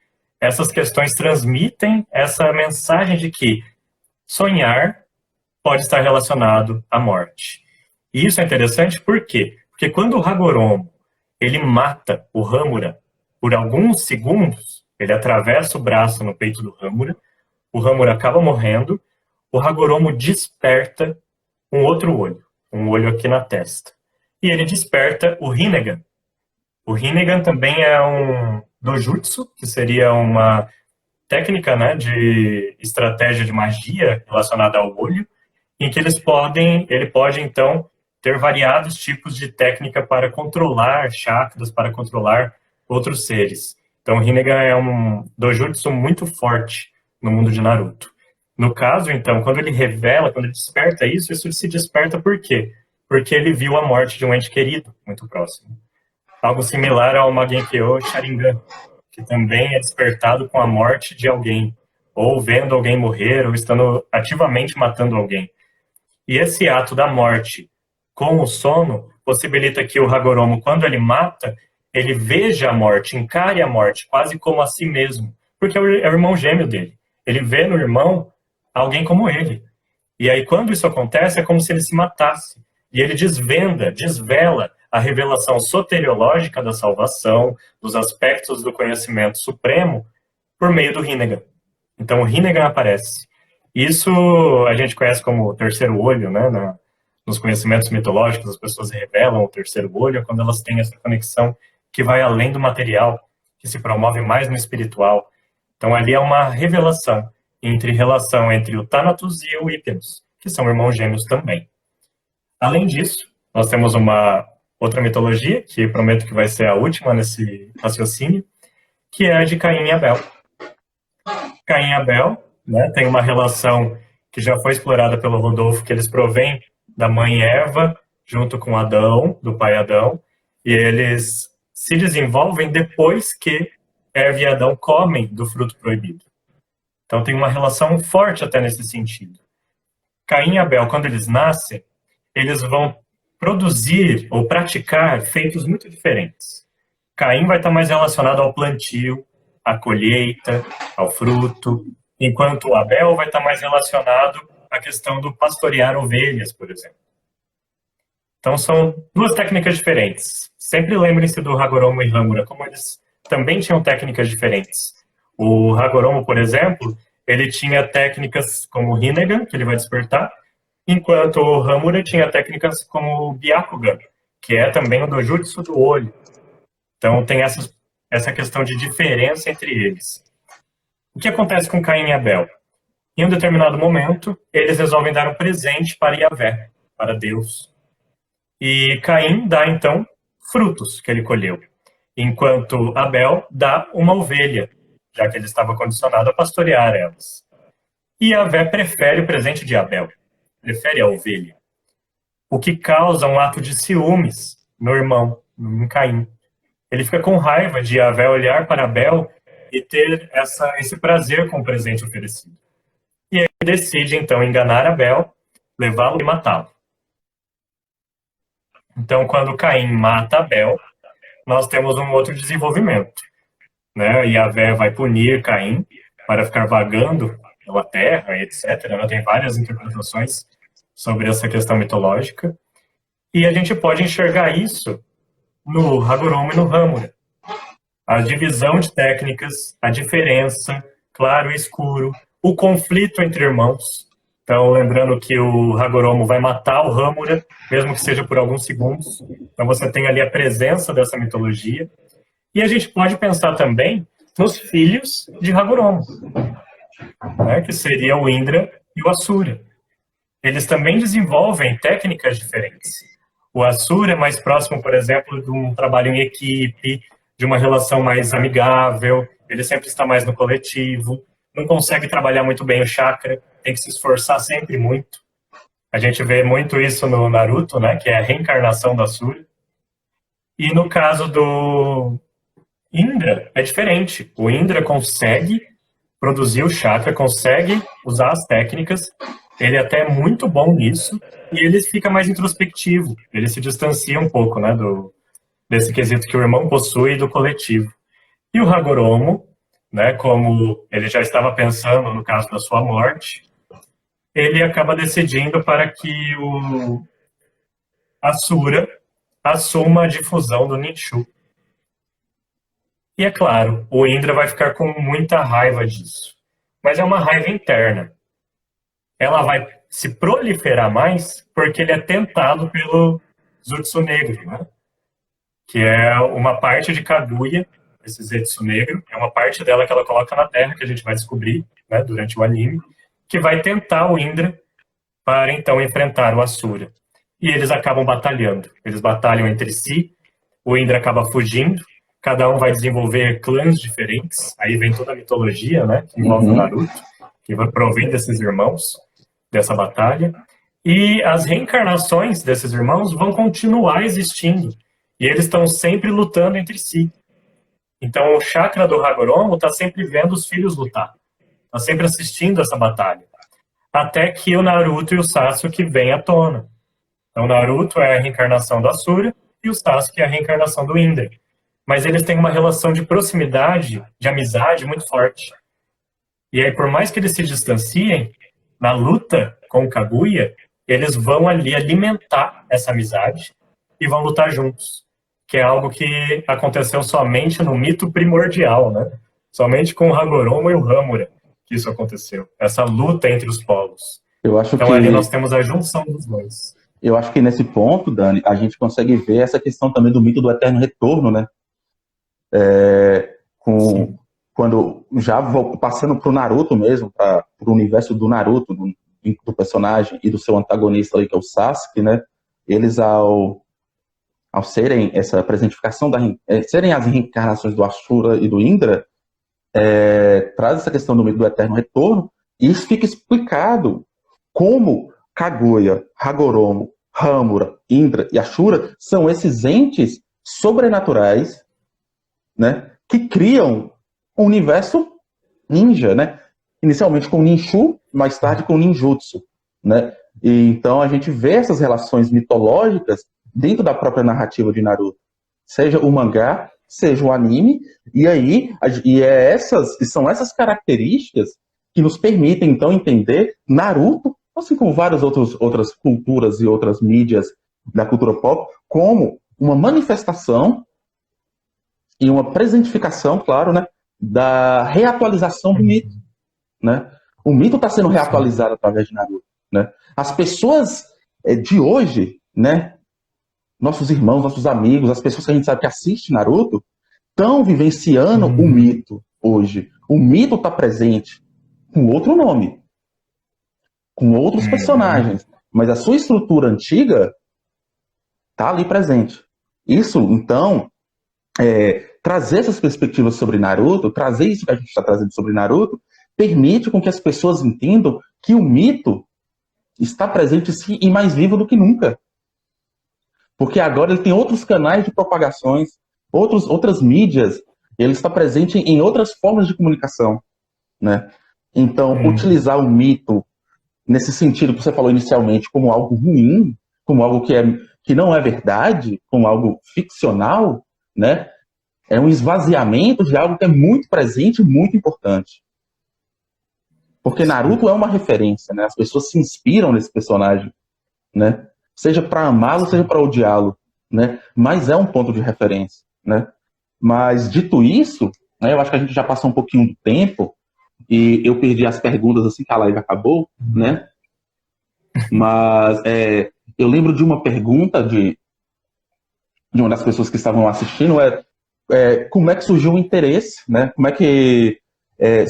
Essas questões transmitem essa mensagem de que sonhar pode estar relacionado à morte. E isso é interessante por quê? Porque quando o Hagoromo ele mata o Hamura por alguns segundos, ele atravessa o braço no peito do Hamura, o Hamura acaba morrendo, o Hagoromo desperta um outro olho, um olho aqui na testa. E ele desperta o Rinnegan. O Rinnegan também é um dojutsu, que seria uma técnica, né, de estratégia de magia relacionada ao olho, em que ele pode, então, ter variados tipos de técnica para controlar chakras, para controlar outros seres. Então, o Rinnegan é um dojutsu muito forte no mundo de Naruto. No caso, então, quando ele revela, quando ele desperta isso se desperta por quê? Porque ele viu a morte de um ente querido muito próximo. Algo similar ao Mangekyou Sharingan, que também é despertado com a morte de alguém, ou vendo alguém morrer, ou estando ativamente matando alguém. E esse ato da morte com o sono possibilita que o Hagoromo, quando ele mata, ele veja a morte, encare a morte, quase como a si mesmo, porque é o irmão gêmeo dele. Ele vê no irmão alguém como ele. E aí, quando isso acontece, é como se ele se matasse. E ele desvela a revelação soteriológica da salvação, dos aspectos do conhecimento supremo, por meio do Rinnegan. Então, o Rinnegan aparece. Isso a gente conhece como o terceiro olho, né? Nos conhecimentos mitológicos, as pessoas revelam o terceiro olho quando elas têm essa conexão que vai além do material, que se promove mais no espiritual. Então, ali é uma relação entre o Thanatos e o Hippias, que são irmãos gêmeos também. Além disso, nós temos uma outra mitologia, que prometo que vai ser a última nesse raciocínio, que é a de Caim e Abel. Caim e Abel, né, tem uma relação que já foi explorada pelo Rodolfo, que eles provêm da mãe Eva, junto com Adão, do pai Adão, e eles se desenvolvem depois que Eva e Adão comem do fruto proibido. Então tem uma relação forte até nesse sentido. Caim e Abel, quando eles nascem, eles vão produzir ou praticar feitos muito diferentes. Caim vai estar mais relacionado ao plantio, à colheita, ao fruto, enquanto Abel vai estar mais relacionado à questão do pastorear ovelhas, por exemplo. Então são duas técnicas diferentes. Sempre lembrem-se do Hagoromo e Hamura, como eles também tinham técnicas diferentes. O Hagoromo, por exemplo, ele tinha técnicas como o Rinnegan, que ele vai despertar, enquanto o Hamura tinha técnicas como o Byakugan, que é também o dojutsu do olho. Então tem essa questão de diferença entre eles. O que acontece com Caim e Abel? Em um determinado momento, eles resolvem dar um presente para Yahvé, para Deus. E Caim dá, então, frutos que ele colheu, enquanto Abel dá uma ovelha, já que ele estava condicionado a pastorear elas. E Yahvé prefere o presente de Abel, prefere a ovelha, o que causa um ato de ciúmes no irmão, em Caim. Ele fica com raiva de Yahvé olhar para Abel e ter esse prazer com o presente oferecido. E ele decide, então, enganar Abel, levá-lo e matá-lo. Então, quando Caim mata Abel, nós temos um outro desenvolvimento, né? Yahvé vai punir Caim para ficar vagando pela terra, etc. Tem várias interpretações sobre essa questão mitológica. E a gente pode enxergar isso no Hagoromo e no Hamura. A divisão de técnicas, a diferença, claro e escuro, o conflito entre irmãos. Então, lembrando que o Hagoromo vai matar o Hamura, mesmo que seja por alguns segundos. Então, você tem ali a presença dessa mitologia. E a gente pode pensar também nos filhos de Hagoromo, né, que seria o Indra e o Asura. Eles também desenvolvem técnicas diferentes. O Asura é mais próximo, por exemplo, de um trabalho em equipe, de uma relação mais amigável, ele sempre está mais no coletivo, não consegue trabalhar muito bem o chakra, tem que se esforçar sempre muito. A gente vê muito isso no Naruto, né, que é a reencarnação do Asura. E no caso do Indra, é diferente. O Indra consegue produzir o chakra, consegue usar as técnicas, ele até é muito bom nisso, e ele fica mais introspectivo, ele se distancia um pouco, né, desse quesito que o irmão possui do coletivo. E o Hagoromo, né, como ele já estava pensando no caso da sua morte, ele acaba decidindo para que o Asura assuma a difusão do Ninshu. E é claro, o Indra vai ficar com muita raiva disso. Mas é uma raiva interna. Ela vai se proliferar mais porque ele é tentado pelo Zetsu Negro, né? Que é uma parte de Kaguya, esse Zetsu Negro, é uma parte dela que ela coloca na Terra, que a gente vai descobrir, né, durante o anime, que vai tentar o Indra para então enfrentar o Asura. E eles acabam batalhando. Eles batalham entre si, o Indra acaba fugindo, cada um vai desenvolver clãs diferentes, aí vem toda a mitologia, né, que envolve o Naruto, que provém desses irmãos, dessa batalha, e as reencarnações desses irmãos vão continuar existindo, e eles estão sempre lutando entre si. Então o chakra do Hagoromo está sempre vendo os filhos lutar, está sempre assistindo essa batalha, até que o Naruto e o Sasuke vêm à tona. Então, Naruto é a reencarnação do Asura e o Sasuke é a reencarnação do Indra. Mas eles têm uma relação de proximidade, de amizade muito forte. E aí, por mais que eles se distanciem, na luta com o Kaguya, eles vão ali alimentar essa amizade e vão lutar juntos. Que é algo que aconteceu somente no mito primordial, né? Somente com o Hagoromo e o Hamura que isso aconteceu. Essa luta entre os polos. Eu acho então, ali nós temos a junção dos dois. Eu acho que nesse ponto, Dani, a gente consegue ver essa questão também do mito do eterno retorno, né? Quando já passando para o Naruto mesmo, para o universo do Naruto, do personagem e do seu antagonista ali, que é o Sasuke, né? Eles, ao serem essa presentificação, serem as reencarnações do Ashura e do Indra, traz essa questão do mito do eterno retorno, e isso fica explicado como Kaguya, Hagoromo, Hamura, Indra e Ashura são esses entes sobrenaturais, né, que criam um universo ninja, né? Inicialmente com Ninshu, mais tarde com Ninjutsu, né? E então a gente vê essas relações mitológicas dentro da própria narrativa de Naruto, seja o mangá, seja o anime, são essas características que nos permitem então entender Naruto, assim como várias outras culturas e outras mídias da cultura pop, como uma manifestação e uma presentificação, claro, né, da reatualização do mito, né? O mito está sendo reatualizado através de Naruto, né? As pessoas de hoje, né, nossos irmãos, nossos amigos, as pessoas que a gente sabe que assistem Naruto, estão vivenciando o mito hoje. O mito está presente com outro nome, com outros personagens, mas a sua estrutura antiga está ali presente. Isso, então, trazer essas perspectivas sobre Naruto, trazer isso que a gente está trazendo sobre Naruto, permite com que as pessoas entendam que o mito está presente sim e mais vivo do que nunca. Porque agora ele tem outros canais de propagações, outras mídias, ele está presente em outras formas de comunicação, né? Então, utilizar o mito nesse sentido que você falou inicialmente como algo ruim, como algo que não é verdade, como algo ficcional, né? É um esvaziamento de algo que é muito presente e muito importante. Porque Naruto é uma referência, né? As pessoas se inspiram nesse personagem, né? Seja para amá-lo, seja para odiá-lo, né? Mas é um ponto de referência, né? Mas, dito isso, né, eu acho que a gente já passou um pouquinho do tempo e eu perdi as perguntas assim que a live acabou, né? Mas eu lembro de uma pergunta de uma das pessoas que estavam assistindo, como é que surgiu o interesse, né? Como é que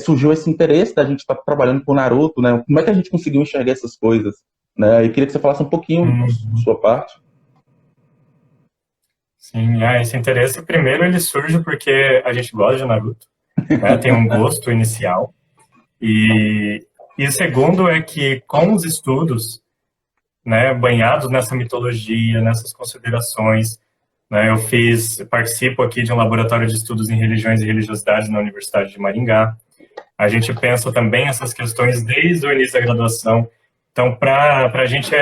surgiu esse interesse da gente estar trabalhando com Naruto, né? Como é que a gente conseguiu enxergar essas coisas, né? Eu queria que você falasse um pouquinho da sua parte. Sim, esse interesse, primeiro, ele surge porque a gente gosta de Naruto, né? Tem um gosto inicial. E segundo é que, com os estudos, né, banhados nessa mitologia, nessas considerações, né, eu participo aqui de um laboratório de estudos em religiões e religiosidades na Universidade de Maringá. A gente pensa também essas questões desde o início da graduação. Então, para a gente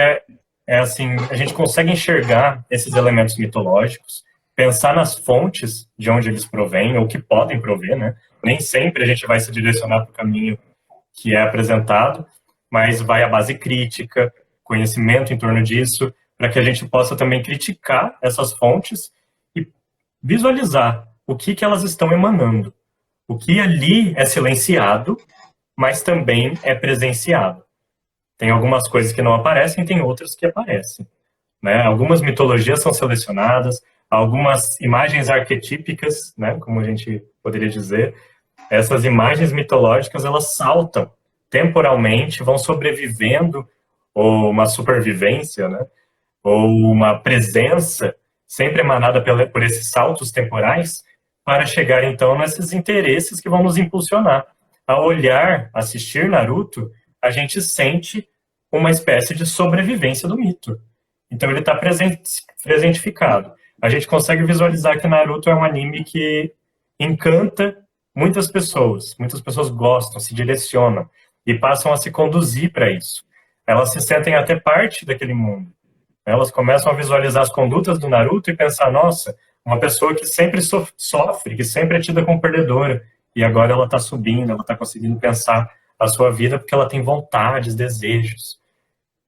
assim, a gente consegue enxergar esses elementos mitológicos, pensar nas fontes de onde eles provêm, ou que podem prover, né? Nem sempre a gente vai se direcionar para o caminho que é apresentado, mas vai à base crítica, conhecimento em torno disso, para que a gente possa também criticar essas fontes e visualizar o que elas estão emanando. O que ali é silenciado, mas também é presenciado. Tem algumas coisas que não aparecem, tem outras que aparecem, né? Algumas mitologias são selecionadas, algumas imagens arquetípicas, né, como a gente poderia dizer, essas imagens mitológicas, elas saltam temporalmente, vão sobrevivendo, ou uma supervivência, né, ou uma presença sempre emanada por esses saltos temporais, para chegar, então, nesses interesses que vão nos impulsionar. Ao olhar, assistir Naruto, a gente sente uma espécie de sobrevivência do mito. Então, ele está presentificado. A gente consegue visualizar que Naruto é um anime que encanta muitas pessoas gostam, se direcionam e passam a se conduzir para isso. Elas se sentem até parte daquele mundo. Elas começam a visualizar as condutas do Naruto e pensar, nossa, uma pessoa que sempre sofre, que sempre é tida como perdedora, e agora ela está subindo, ela está conseguindo pensar a sua vida porque ela tem vontades, desejos.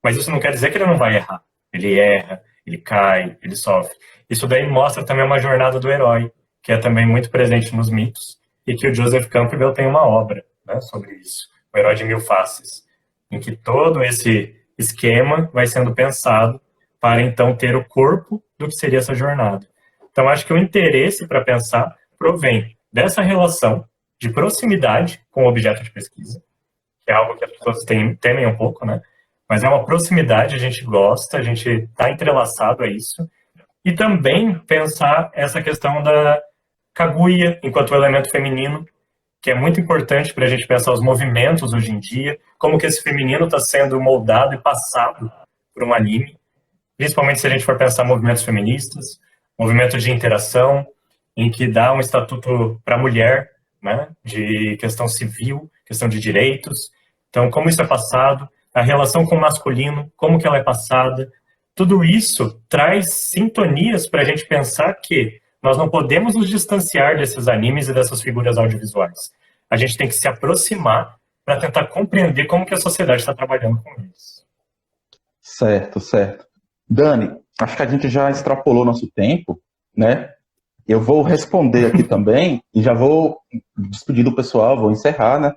Mas isso não quer dizer que ele não vai errar. Ele erra, ele cai, ele sofre. Isso daí mostra também uma jornada do herói, que é também muito presente nos mitos, e que o Joseph Campbell tem uma obra, né, sobre isso, O Herói de Mil Faces, em que todo esse esquema vai sendo pensado para então ter o corpo do que seria essa jornada. Então acho que o interesse para pensar provém dessa relação de proximidade com o objeto de pesquisa, que é algo que as pessoas temem um pouco, né? Mas é uma proximidade, a gente gosta, a gente está entrelaçado a isso. E também pensar essa questão da Kaguya enquanto elemento feminino, que é muito importante para a gente pensar os movimentos hoje em dia, como que esse feminino está sendo moldado e passado por um anime, principalmente se a gente for pensar movimentos feministas, movimentos de interação, em que dá um estatuto para a mulher, né, de questão civil, questão de direitos. Então, como isso é passado, a relação com o masculino, como que ela é passada, tudo isso traz sintonias para a gente pensar que nós não podemos nos distanciar desses animes e dessas figuras audiovisuais. A gente tem que se aproximar para tentar compreender como que a sociedade está trabalhando com eles. Certo, certo. Dani, acho que a gente já extrapolou nosso tempo, né? Eu vou responder aqui também e já vou despedir do pessoal, vou encerrar, né?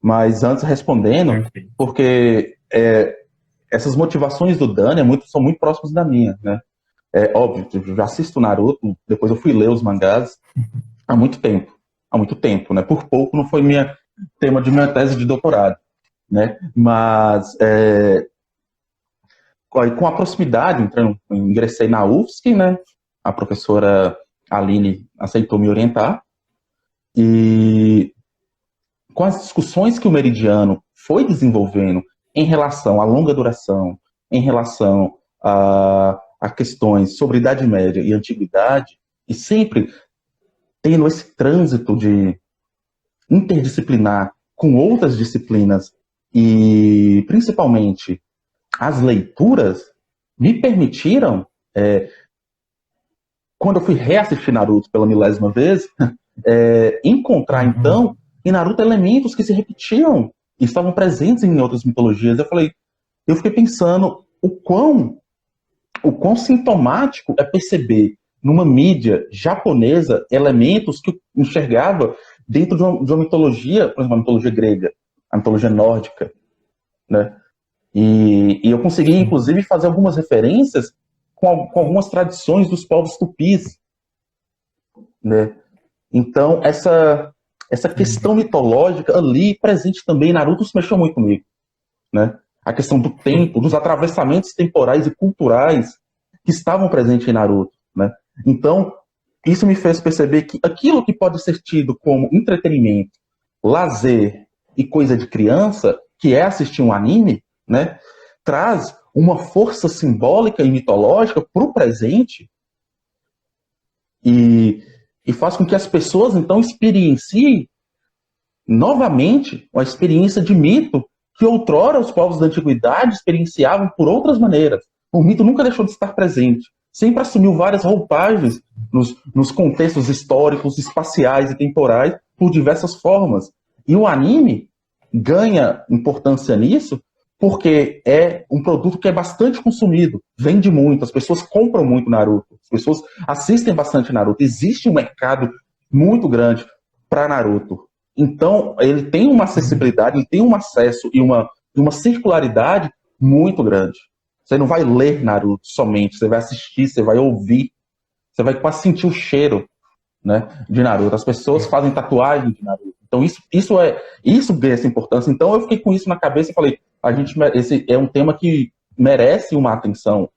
Mas antes respondendo, porque essas motivações do Dani são muito próximas da minha, né? É óbvio, eu já assisto Naruto, depois eu fui ler os mangás há muito tempo, né? Por pouco não foi tema de minha tese de doutorado, né? Mas com a proximidade, ingressei na UFSC, né? A professora Aline aceitou me orientar e com as discussões que o Meridiano foi desenvolvendo em relação à longa duração, em relação a questões sobre Idade Média e Antiguidade, e sempre tendo esse trânsito de interdisciplinar com outras disciplinas, e principalmente as leituras, me permitiram, quando eu fui reassistir Naruto pela 1000ª vez, encontrar, então, em Naruto elementos que se repetiam e estavam presentes em outras mitologias. Eu fiquei pensando o quão sintomático é perceber numa mídia japonesa elementos que eu enxergava dentro de uma mitologia, por exemplo, a mitologia grega, a mitologia nórdica, né? E eu consegui, inclusive, fazer algumas referências com algumas tradições dos povos tupis, né? Então, essa questão mitológica ali presente também em Naruto se mexeu muito comigo, né? A questão do tempo, dos atravessamentos temporais e culturais que estavam presentes em Naruto, né? Então, isso me fez perceber que aquilo que pode ser tido como entretenimento, lazer e coisa de criança, que é assistir um anime, né, traz uma força simbólica e mitológica para o presente e faz com que as pessoas, então, experienciem novamente uma experiência de mito que outrora os povos da antiguidade experienciavam por outras maneiras. O mito nunca deixou de estar presente, sempre assumiu várias roupagens nos contextos históricos, espaciais e temporais por diversas formas. E o anime ganha importância nisso porque é um produto que é bastante consumido, vende muito, as pessoas compram muito Naruto, as pessoas assistem bastante Naruto, existe um mercado muito grande para Naruto. Então, ele tem uma acessibilidade, ele tem um acesso e uma circularidade muito grande. Você não vai ler Naruto somente, você vai assistir, você vai ouvir, você vai quase sentir o cheiro, né, de Naruto. As pessoas fazem tatuagem de Naruto. Então, isso ganha essa importância. Então, eu fiquei com isso na cabeça e falei, esse é um tema que merece uma atenção.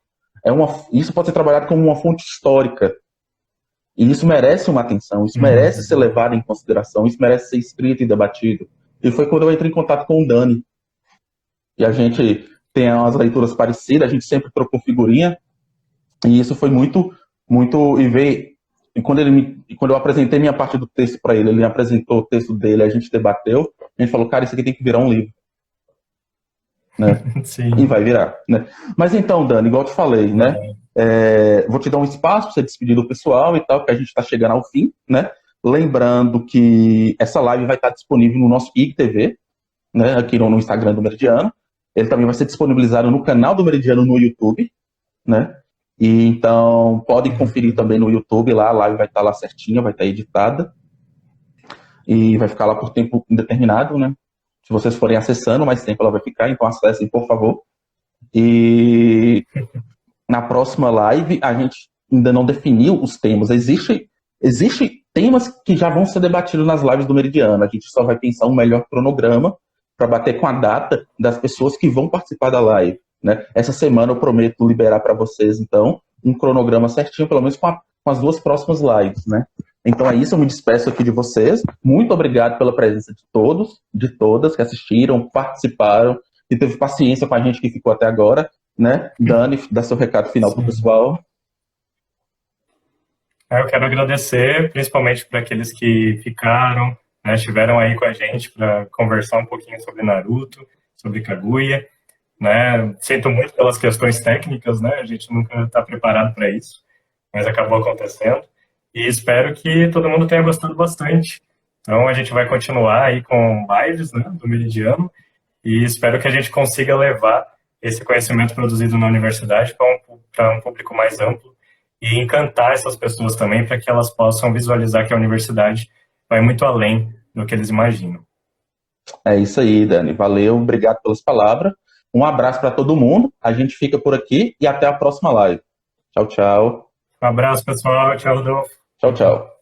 Isso pode ser trabalhado como uma fonte histórica. E isso merece uma atenção, isso merece ser levado em consideração, isso merece ser escrito e debatido. E foi quando eu entrei em contato com o Dani. E a gente tem umas leituras parecidas, a gente sempre trocou figurinha, e isso foi muito, muito... E quando eu apresentei minha parte do texto para ele, ele me apresentou o texto dele, a gente debateu, a gente falou, cara, isso aqui tem que virar um livro. né? Sim. E vai virar, né? Mas então, Dani, igual eu te falei, né? Vou te dar um espaço para você despedir do pessoal e tal, que a gente está chegando ao fim, né? Lembrando que essa live vai estar disponível no nosso IGTV, né? Aqui no Instagram do Meridiano. Ele também vai ser disponibilizado no canal do Meridiano no YouTube, né? E então podem conferir também no YouTube lá, a live vai estar lá certinha, vai estar editada e vai ficar lá por tempo indeterminado, né? Se vocês forem acessando, mais tempo ela vai ficar, então acessem, por favor. E na próxima live a gente ainda não definiu os temas. Existem temas que já vão ser debatidos nas lives do Meridiano. A gente só vai pensar um melhor cronograma para bater com a data das pessoas que vão participar da live, né? Essa semana eu prometo liberar para vocês, então, um cronograma certinho, pelo menos com as 2 próximas lives, né? Então é isso, eu me despeço aqui de vocês. Muito obrigado pela presença de todos, de todas que assistiram, participaram e teve paciência com a gente que ficou até agora, né? Dani, dá seu recado final para o pessoal. Eu quero agradecer, principalmente para aqueles que ficaram, né, estiveram aí com a gente para conversar um pouquinho sobre Naruto, sobre Kaguya, né? Sinto muito pelas questões técnicas, né? A gente nunca está preparado para isso, mas acabou acontecendo. E espero que todo mundo tenha gostado bastante. Então a gente vai continuar aí com lives, né, do Meridiano, e espero que a gente consiga levar esse conhecimento produzido na universidade para um público mais amplo e encantar essas pessoas também para que elas possam visualizar que a universidade vai muito além do que eles imaginam. É isso aí, Dani. Valeu, obrigado pelas palavras. Um abraço para todo mundo. A gente fica por aqui e até a próxima live. Tchau, tchau. Um abraço, pessoal. Tchau, Rodolfo. Tchau, tchau.